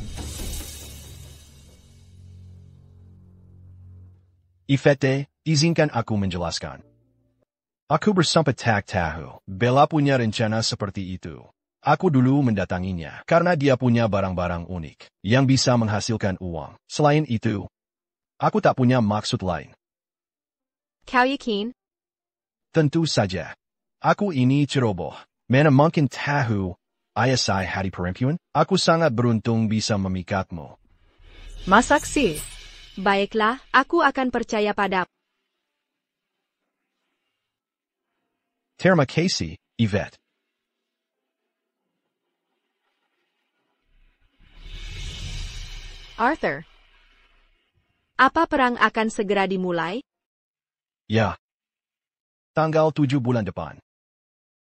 Yvette, izinkan aku menjelaskan. Aku bersempat tak tahu. Bella punya rencana seperti itu. Aku dulu mendatanginya karena dia punya barang-barang unik yang bisa menghasilkan uang. Selain itu, aku tak punya maksud lain. Kau yakin? Tentu saja. Aku ini ceroboh. Mana mungkin tahu ayah saya hari perempuan? Aku sangat beruntung bisa memikatmu. Masak sih. Baiklah, aku akan percaya padamu. Terima kasih, Yvette. Arthur. Apa perang akan segera dimulai? Ya. Tanggal 7 bulan depan.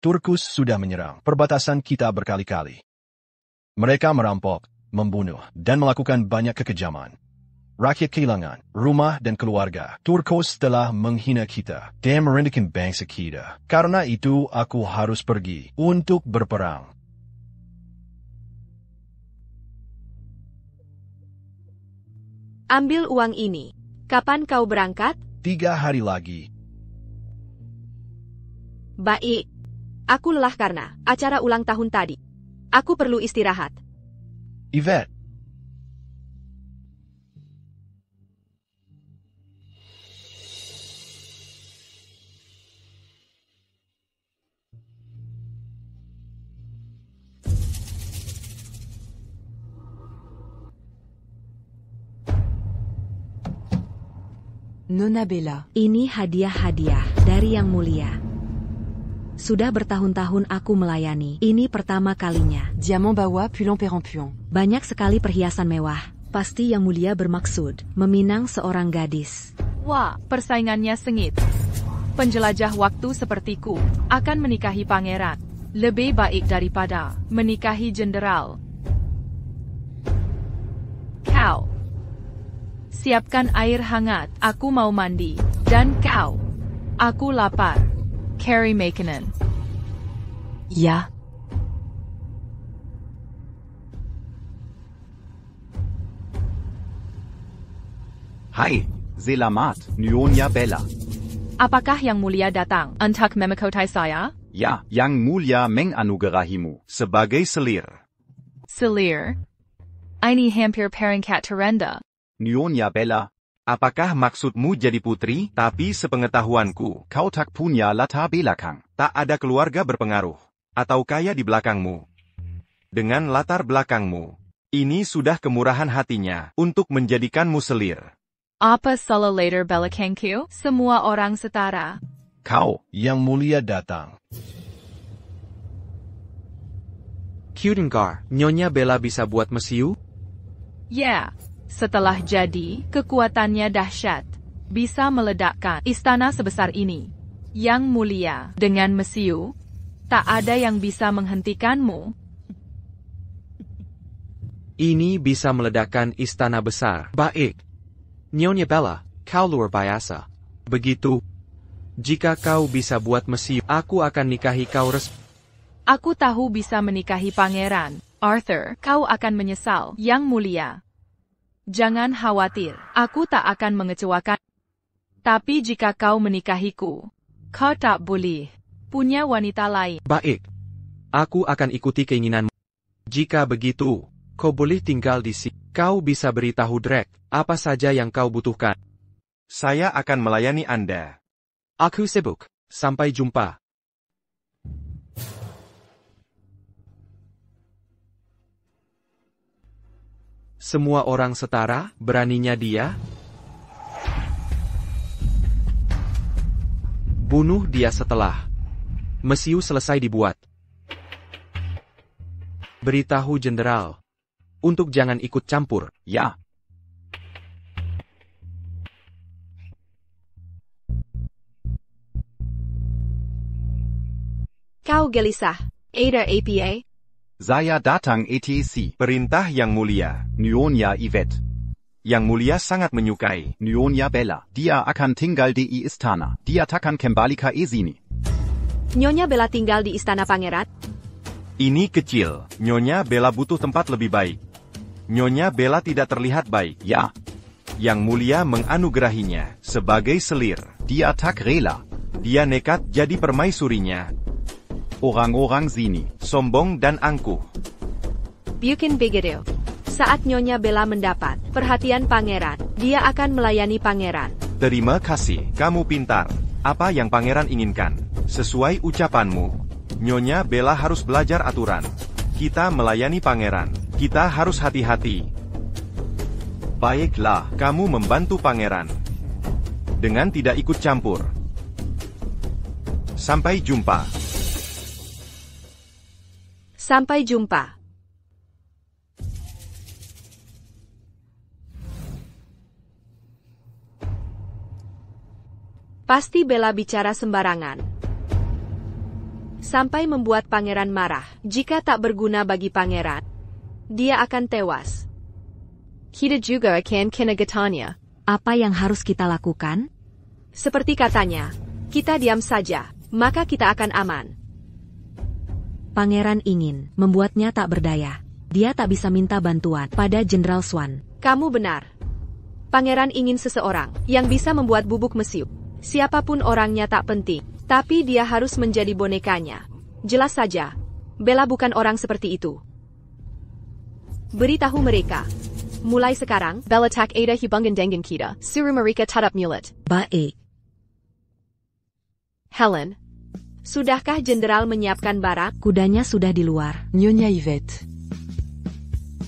Turkus sudah menyerang perbatasan kita berkali-kali. Mereka merampok, membunuh, dan melakukan banyak kekejaman. Rakyat kehilangan rumah dan keluarga. Turkus telah menghina kita dan merendahkan bangsa kita. Karena itu aku harus pergi untuk berperang. Ambil uang ini. Kapan kau berangkat? 3 hari lagi. Baik. Aku lelah karena acara ulang tahun tadi. Aku perlu istirahat. Yvette. Nona Bella. Ini hadiah-hadiah dari Yang Mulia. Sudah bertahun-tahun aku melayani. Ini pertama kalinya. Diamant Bawa Pulant-Pérempuan. Banyak sekali perhiasan mewah. Pasti Yang Mulia bermaksud meminang seorang gadis. Wah, persaingannya sengit. Penjelajah waktu sepertiku akan menikahi pangeran. Lebih baik daripada menikahi jenderal. Kau. Siapkan air hangat, aku mau mandi. Dan kau. Aku lapar. Carry makanan. Ya. Hai, selamat, Nyonya Bella. Apakah Yang Mulia datang untuk memekotai saya? Ya, Yang Mulia menganugerahimu. Sebagai selir. Selir. Ini hampir peringkat terendah. Nyonya Bella, Apakah maksudmu jadi putri? Tapi sepengetahuanku, kau tak punya latar belakang. tak ada keluarga berpengaruh atau kaya di belakangmu. Dengan latar belakangmu, ini sudah kemurahan hatinya untuk menjadikanmu selir. Apa salah later belakangku? Semua orang setara. Kau, Yang Mulia datang. Kudengar, Nyonya Bella bisa buat mesiu? Ya, setelah jadi, kekuatannya dahsyat. Bisa meledakkan istana sebesar ini. Yang Mulia, dengan mesiu, tak ada yang bisa menghentikanmu. Ini bisa meledakkan istana besar. Baik. Nyonya Bella, kau luar biasa. Begitu. Jika kau bisa buat mesiu, aku akan nikahi kau Aku tahu bisa menikahi pangeran. Arthur, kau akan menyesal, Yang Mulia. Jangan khawatir, aku tak akan mengecewakan. Tapi jika kau menikahiku, kau tak boleh punya wanita lain. Baik. Aku akan ikuti keinginanmu. Jika begitu, kau boleh tinggal di sini. Kau bisa beritahu Drake apa saja yang kau butuhkan. Saya akan melayani Anda. Aku sibuk. Sampai jumpa. Semua orang setara, beraninya dia? Bunuh dia setelah mesiu selesai dibuat. Beritahu jenderal untuk jangan ikut campur. ya. Kau gelisah, Ada APA? Saya datang ETC. Perintah Yang Mulia. Nyonya Yvette. Yang Mulia sangat menyukai. Nyonya Bella. Dia akan tinggal di istana. Dia takkan kembali ke sini. Nyonya Bella tinggal di istana pangeran? Ini kecil. Nyonya Bella butuh tempat lebih baik. Nyonya Bella tidak terlihat baik. Ya. Yang Mulia menganugerahinya sebagai selir. Dia tak rela. Dia nekat jadi permaisurinya. Orang-orang sini. Sombong dan angkuh. Bukan begitu. Saat Nyonya Bella mendapat perhatian pangeran, dia akan melayani pangeran. Terima kasih, kamu pintar. Apa yang pangeran inginkan? Sesuai ucapanmu. Nyonya Bella harus belajar aturan. Kita melayani pangeran. Kita harus hati-hati. Baiklah, kamu membantu pangeran. Dengan tidak ikut campur. Sampai jumpa. Sampai jumpa. Pasti Bella bicara sembarangan. Sampai membuat pangeran marah. Jika tak berguna bagi pangeran, dia akan tewas. Kita juga akan kena getahnya. Apa yang harus kita lakukan? Seperti katanya, kita diam saja, maka kita akan aman. Pangeran ingin membuatnya tak berdaya. Dia tak bisa minta bantuan pada Jenderal Swan. Kamu benar. Pangeran ingin seseorang yang bisa membuat bubuk mesiu. Siapapun orangnya tak penting, tapi dia harus menjadi bonekanya. Jelas saja, Bella bukan orang seperti itu. Beritahu mereka. Mulai sekarang, Bella tak ada hubungan dengan kita. Suruh mereka tatap mulut. Baik. Helen, sudahkah jenderal menyiapkan barang? Kudanya sudah di luar. Nyonya Yvette.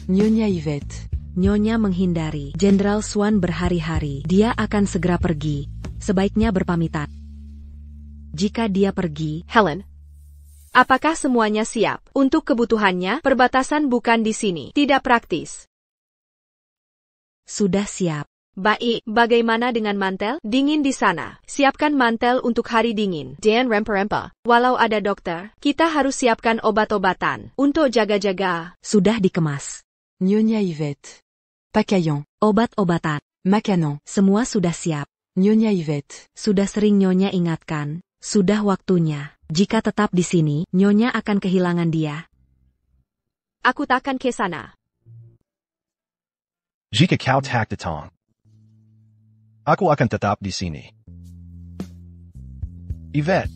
Nyonya Yvette. Nyonya menghindari Jenderal Swan berhari-hari. Dia akan segera pergi. Sebaiknya berpamitan. Jika dia pergi, Helen, Apakah semuanya siap? Untuk kebutuhannya, perbatasan bukan di sini. Tidak praktis. Sudah siap. Baik, bagaimana dengan mantel? Dingin di sana. Siapkan mantel untuk hari dingin. Dan rempa-rempa. Walau ada dokter, kita harus siapkan obat-obatan. Untuk jaga-jaga. Sudah dikemas. Nyonya Yvette. Pakayon. Obat-obatan. Makanon. Semua sudah siap. Nyonya Yvette. Sudah sering Nyonya ingatkan. Sudah waktunya. Jika tetap di sini, Nyonya akan kehilangan dia. Aku takkan ke sana. Jika kau tak datang, aku akan tetap di sini. Yvette,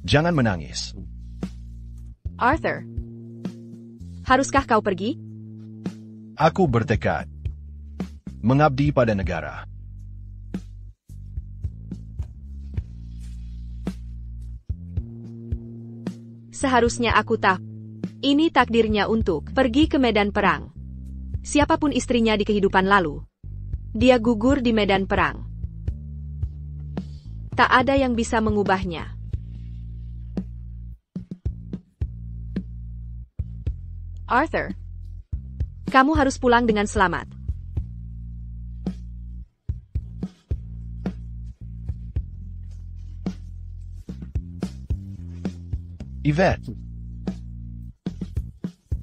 jangan menangis. Arthur. Haruskah kau pergi? Aku bertekad mengabdi pada negara. Seharusnya aku tahu. Ini takdirnya untuk pergi ke medan perang. Siapapun istrinya di kehidupan lalu, dia gugur di medan perang. Tak ada yang bisa mengubahnya. Arthur, kamu harus pulang dengan selamat. Yvette,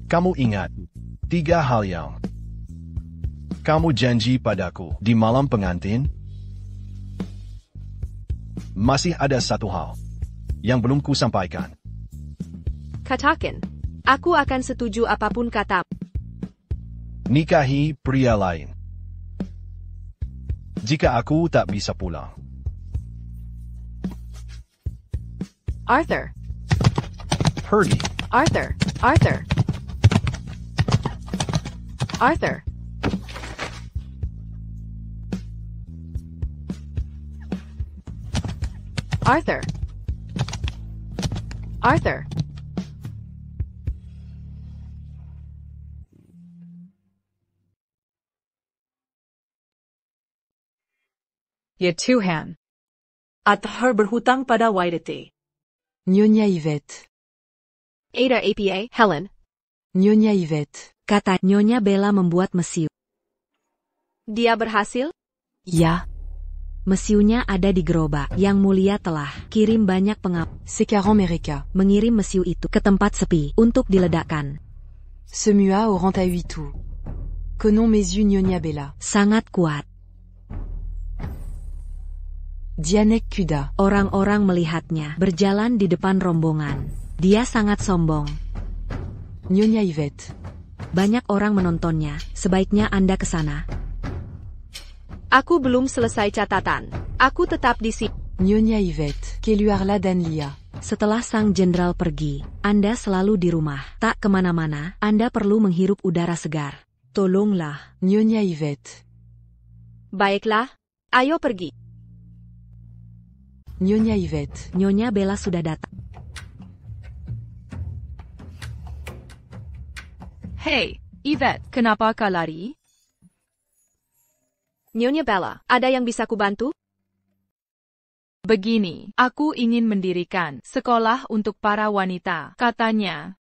kamu ingat 3 hal yang kamu janji padaku di malam pengantin? Masih ada satu hal yang belum kusampaikan. Katakan, aku akan setuju apapun kata. Nikahi pria lain. Jika aku tak bisa pulang. Arthur. Pergi. Arthur. Arthur. Arthur. Arthur. Arthur. Ye Tuhan. Arthur berhutang pada Wairete. Nyonya Yvette. Ada APA, Helen. Nyonya Yvette. Kata Nyonya Bella membuat mesiu. Dia berhasil? Ya. Mesiunya ada di gerobak. Yang mulia telah kirim banyak pengawal. Sekarang mereka Mengirim mesiu itu ke tempat sepi untuk diledakkan. Semua auront à 8 tours. Connais mes yeux Nyonya Bella. Sangat kuat. Dianek Kuda. Orang-orang melihatnya berjalan di depan rombongan. Dia sangat sombong. Nyonya Yvette. Banyak orang menontonnya. Sebaiknya Anda ke sana. Aku belum selesai catatan. Aku tetap di sini. Nyonya Yvette. Keluarlah dan Lia. Setelah sang jenderal pergi, Anda selalu di rumah. Tak kemana-mana, Anda perlu menghirup udara segar. Tolonglah. Nyonya Yvette. Baiklah, ayo pergi. Nyonya Yvette. Nyonya Bella sudah datang. Hey, Yvette, kenapa kau lari? Nyonya Bella, ada yang bisa kubantu? Begini, aku ingin mendirikan sekolah untuk para wanita, katanya.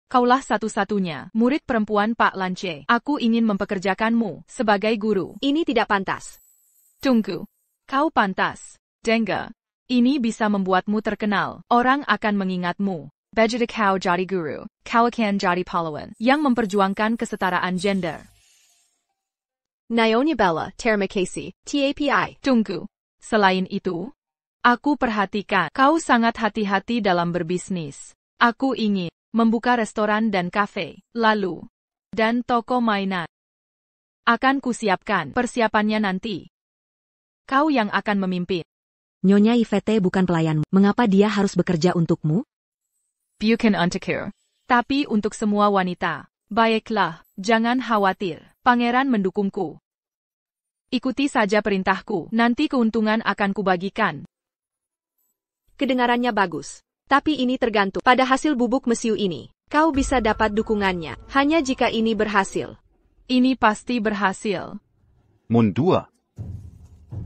Kaulah satu-satunya murid perempuan Pak Lance. Aku ingin mempekerjakanmu sebagai guru. Ini tidak pantas. Tunggu. Kau pantas. Denga. Ini bisa membuatmu terkenal. Orang akan mengingatmu. Bejada kau jadi guru, kau akan jadi pahlawan yang memperjuangkan kesetaraan gender. Nyonya Bella, terima kasih. TAPI. Tunggu. Selain itu, aku perhatikan kau sangat hati-hati dalam berbisnis. Aku ingin membuka restoran dan kafe, lalu, dan toko mainan. Akan kusiapkan persiapannya nanti. Kau yang akan memimpin. Nyonya Yvette bukan pelayanmu. Mengapa dia harus bekerja untukmu? Bukan untukku. Tapi untuk semua wanita. Baiklah, jangan khawatir. Pangeran mendukungku. Ikuti saja perintahku. Nanti keuntungan akan kubagikan. Kedengarannya bagus. Tapi ini tergantung pada hasil bubuk mesiu ini. Kau bisa dapat dukungannya, hanya jika ini berhasil. Ini pasti berhasil. Mundur.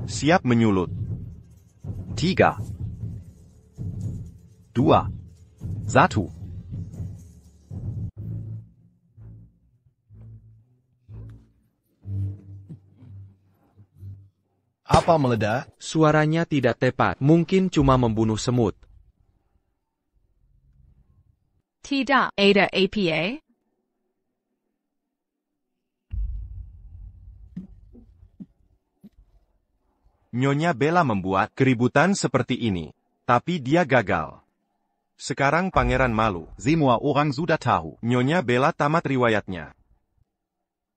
Siap menyulut. 3, 2, Satu. Apa meledak? Suaranya tidak tepat, mungkin cuma membunuh semut. Tidak, Ada APA. Nyonya Bella membuat keributan seperti ini, tapi dia gagal. Sekarang pangeran malu. Semua orang sudah tahu. Nyonya Bella tamat riwayatnya.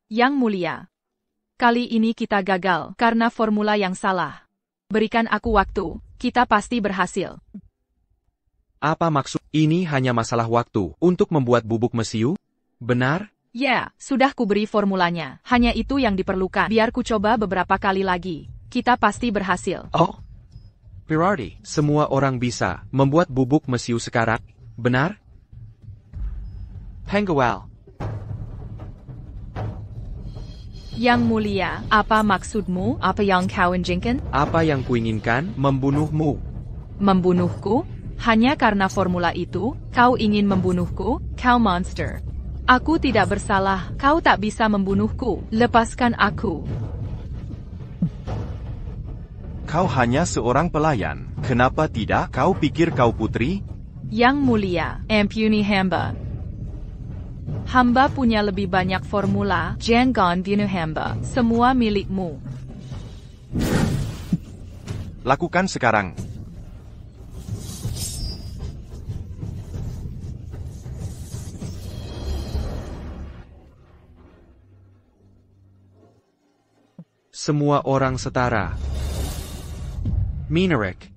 Yang mulia. Kali ini kita gagal karena formula yang salah. Berikan aku waktu, kita pasti berhasil. Apa maksud? Ini hanya masalah waktu untuk membuat bubuk mesiu? Benar? Ya, sudah kuberi formulanya. Hanya itu yang diperlukan. Biar ku coba beberapa kali lagi. Kita pasti berhasil. Oh, berarti semua orang bisa membuat bubuk mesiu sekarang, benar? Pengawal. Yang mulia, apa maksudmu? Apa yang kau inginkan? Apa yang kuinginkan? Membunuhmu. Membunuhku? Hanya karena formula itu, kau ingin membunuhku? Kau monster. Aku tidak bersalah, kau tak bisa membunuhku. Lepaskan aku. Kau hanya seorang pelayan. Kenapa tidak? Kau pikir kau putri? Yang mulia, ampuni hamba. Hamba punya lebih banyak formula. Jangan bunuh hamba. Semua milikmu. Lakukan sekarang. Semua orang setara. Minarik.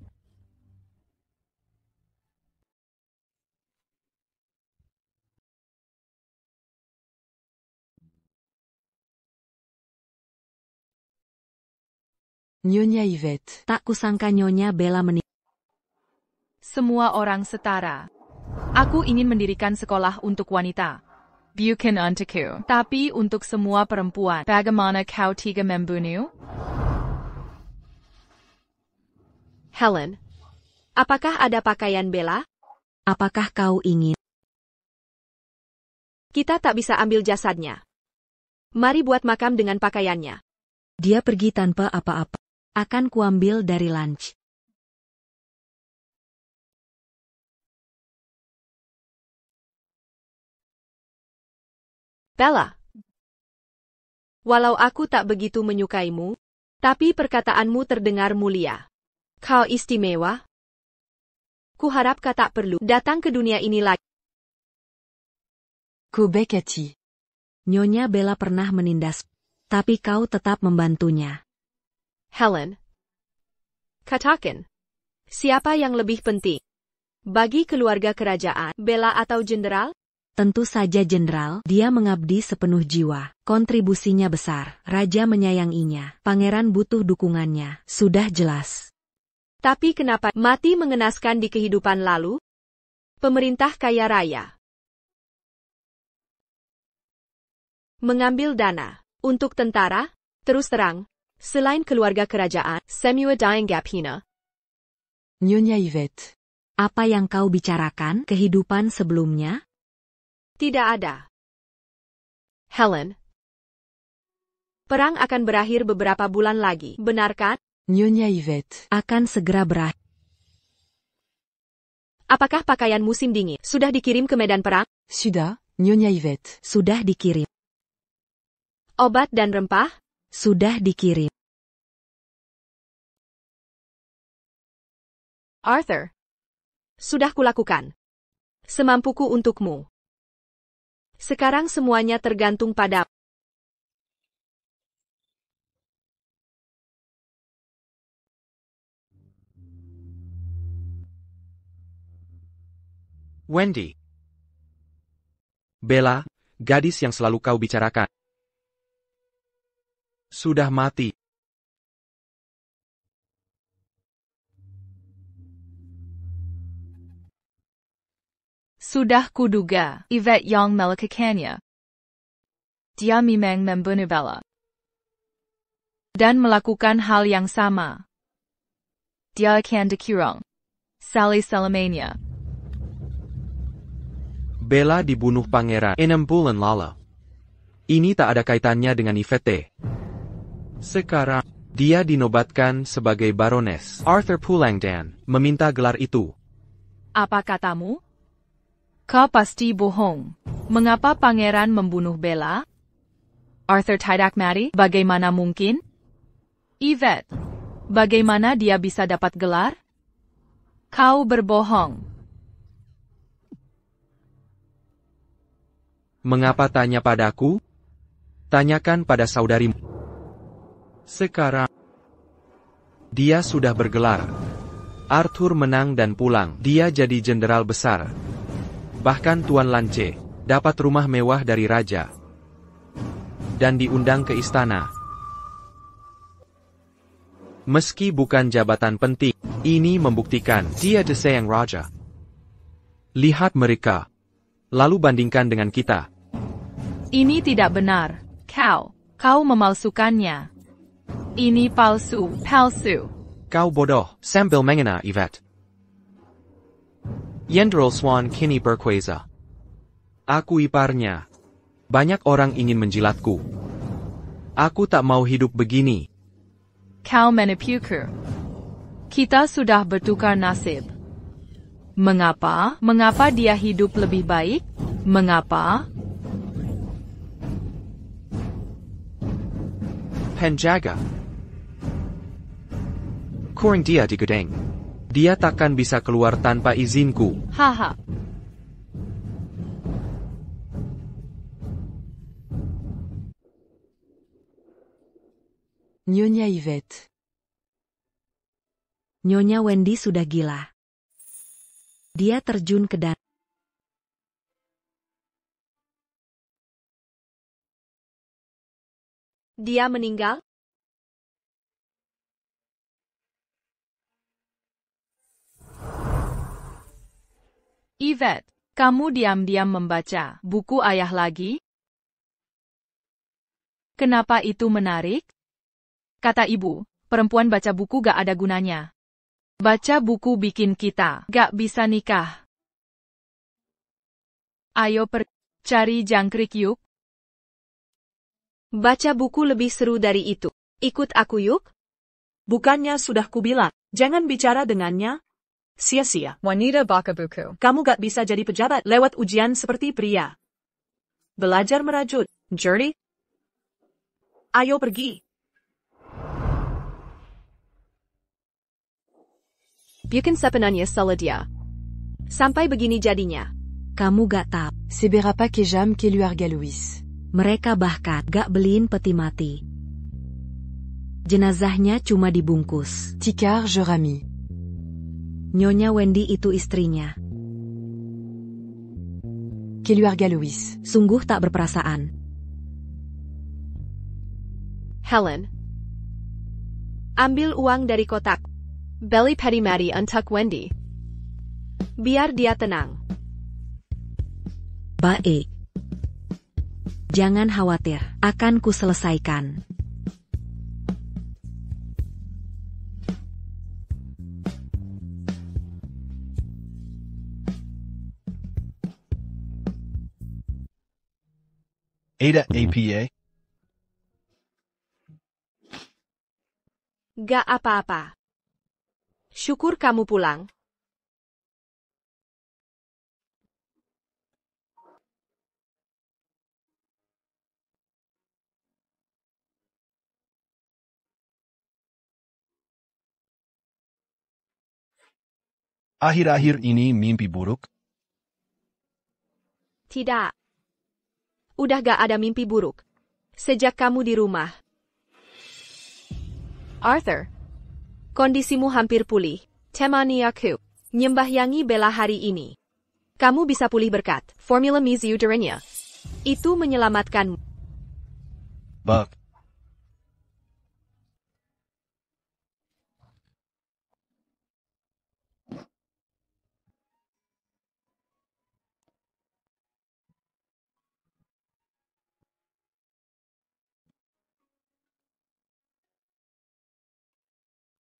Nyonya Yvette. Tak kusangka Nyonya Bella menikah. Semua orang setara. Aku ingin mendirikan sekolah untuk wanita. Bukan untukku, tapi untuk semua perempuan. Bagaimana kau tiga membunuh? Helen, apakah ada pakaian Bella? Apakah kau ingin? Kita tak bisa ambil jasadnya. Mari buat makam dengan pakaiannya. Dia pergi tanpa apa-apa. Akan kuambil dari lunch. Bella. Walau aku tak begitu menyukaimu, tapi perkataanmu terdengar mulia. Kau istimewa. Kuharap kau tak perlu datang ke dunia ini lagi. Kobekati. Nyonya Bella pernah menindas, tapi kau tetap membantunya. Helen. Katakan. Siapa yang lebih penting? Bagi keluarga kerajaan, Bella atau jenderal? Tentu saja jenderal, dia mengabdi sepenuh jiwa. Kontribusinya besar. Raja menyayanginya. Pangeran butuh dukungannya. Sudah jelas. Tapi kenapa mati mengenaskan di kehidupan lalu? Pemerintah kaya raya. Mengambil dana. Untuk tentara? Terus terang. Selain keluarga kerajaan, semua dianggap hina. Nyonya Yvette. Apa yang kau bicarakan? Kehidupan sebelumnya? Tidak ada. Helen. Perang akan berakhir beberapa bulan lagi, benarkah? Nyonya Yvette. Akan segera berakhir. Apakah pakaian musim dingin sudah dikirim ke medan perang? Sudah, Nyonya Yvette. Sudah dikirim. Obat dan rempah? Sudah dikirim. Arthur. Sudah kulakukan. Semampuku untukmu. Sekarang semuanya tergantung pada. Wendy. Bella, gadis yang selalu kau bicarakan. Sudah mati. Sudah kuduga, Yvette yang melakukannya. Dia memang membunuh Bella. Dan melakukan hal yang sama. Dia akan dikurung. Sally selamanya. Bella dibunuh pangeran 6 bulan lalu. Ini tak ada kaitannya dengan Yvette. Sekarang, dia dinobatkan sebagai Baroness. Arthur Pulangdan meminta gelar itu. Apa katamu? Kau pasti bohong. Mengapa pangeran membunuh Bella? Arthur tidak mati? Bagaimana mungkin? Yvette, bagaimana dia bisa dapat gelar? Kau berbohong. Mengapa tanya padaku? Tanyakan pada saudarimu. Sekarang, dia sudah bergelar. Arthur menang dan pulang. Dia jadi jenderal besar. Bahkan Tuan Lance dapat rumah mewah dari raja. Dan diundang ke istana. Meski bukan jabatan penting, ini membuktikan dia disayang raja. Lihat mereka. Lalu bandingkan dengan kita. Ini tidak benar. Kau memalsukannya. Ini palsu. Kau bodoh, sambil menghina Yvette. Jenderal Swan kini berkuasa. Aku iparnya. Banyak orang ingin menjilatku. Aku tak mau hidup begini. Kau menipuku. Kita sudah bertukar nasib. Mengapa? Mengapa dia hidup lebih baik? Mengapa? Penjaga. Kurang dia di gudang. Dia takkan bisa keluar tanpa izinku. Haha. Nyonya Yvette. Nyonya Wendy sudah gila. Dia terjun ke danau. Dia meninggal? Yvette, kamu diam-diam membaca buku ayah lagi? Kenapa itu menarik? Kata ibu, perempuan baca buku gak ada gunanya. Baca buku bikin kita gak bisa nikah. Ayo cari jangkrik yuk. Baca buku lebih seru dari itu. Ikut aku yuk. Bukannya sudah kubilang, jangan bicara dengannya? Sia-sia. Wanita Bakabuku. Kamu gak bisa jadi pejabat lewat ujian seperti pria. Belajar merajut, Jerry. Ayo pergi. Bukan sepenuhnya salah dia. Sampai begini jadinya. Kamu gak tap. Seberapa kejam keluarga Louis. Mereka bahkan gak beliin peti mati. Jenazahnya cuma dibungkus. Tikar Jerami. Nyonya Wendy itu istrinya. Keluarga Louis. Sungguh tak berperasaan. Helen. Ambil uang dari kotak. Beli peti mati untuk Wendy. Biar dia tenang. Baik. Jangan khawatir, akan kuselesaikan. Ada APA? Gak apa-apa. Syukur kamu pulang. Akhir-akhir ini mimpi buruk? Tidak. Udah gak ada mimpi buruk. Sejak kamu di rumah. Arthur. Kondisimu hampir pulih. Temani aku. Nyembahyangi Bella hari ini. Kamu bisa pulih berkat formula Mizu Durinya. Itu menyelamatkanmu. Buck.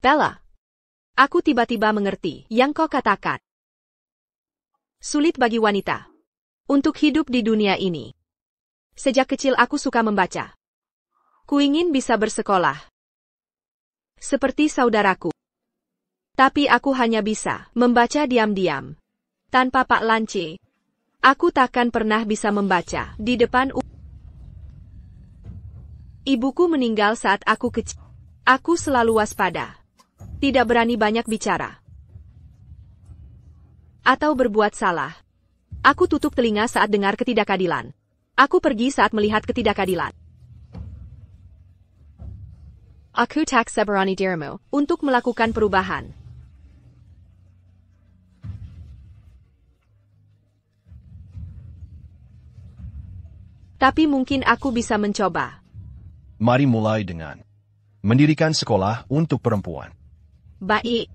Bella. Aku tiba-tiba mengerti yang kau katakan. Sulit bagi wanita untuk hidup di dunia ini. Sejak kecil aku suka membaca. Kuingin bisa bersekolah seperti saudaraku. Tapi aku hanya bisa membaca diam-diam. Tanpa Pak Lance, aku takkan pernah bisa membaca di depan ibuku meninggal saat aku kecil. Aku selalu waspada. Tidak berani banyak bicara. Atau berbuat salah. Aku tutup telinga saat dengar ketidakadilan. Aku pergi saat melihat ketidakadilan. Aku tak seberani dirimu untuk melakukan perubahan. Tapi mungkin aku bisa mencoba. Mari mulai dengan mendirikan sekolah untuk perempuan. Baik.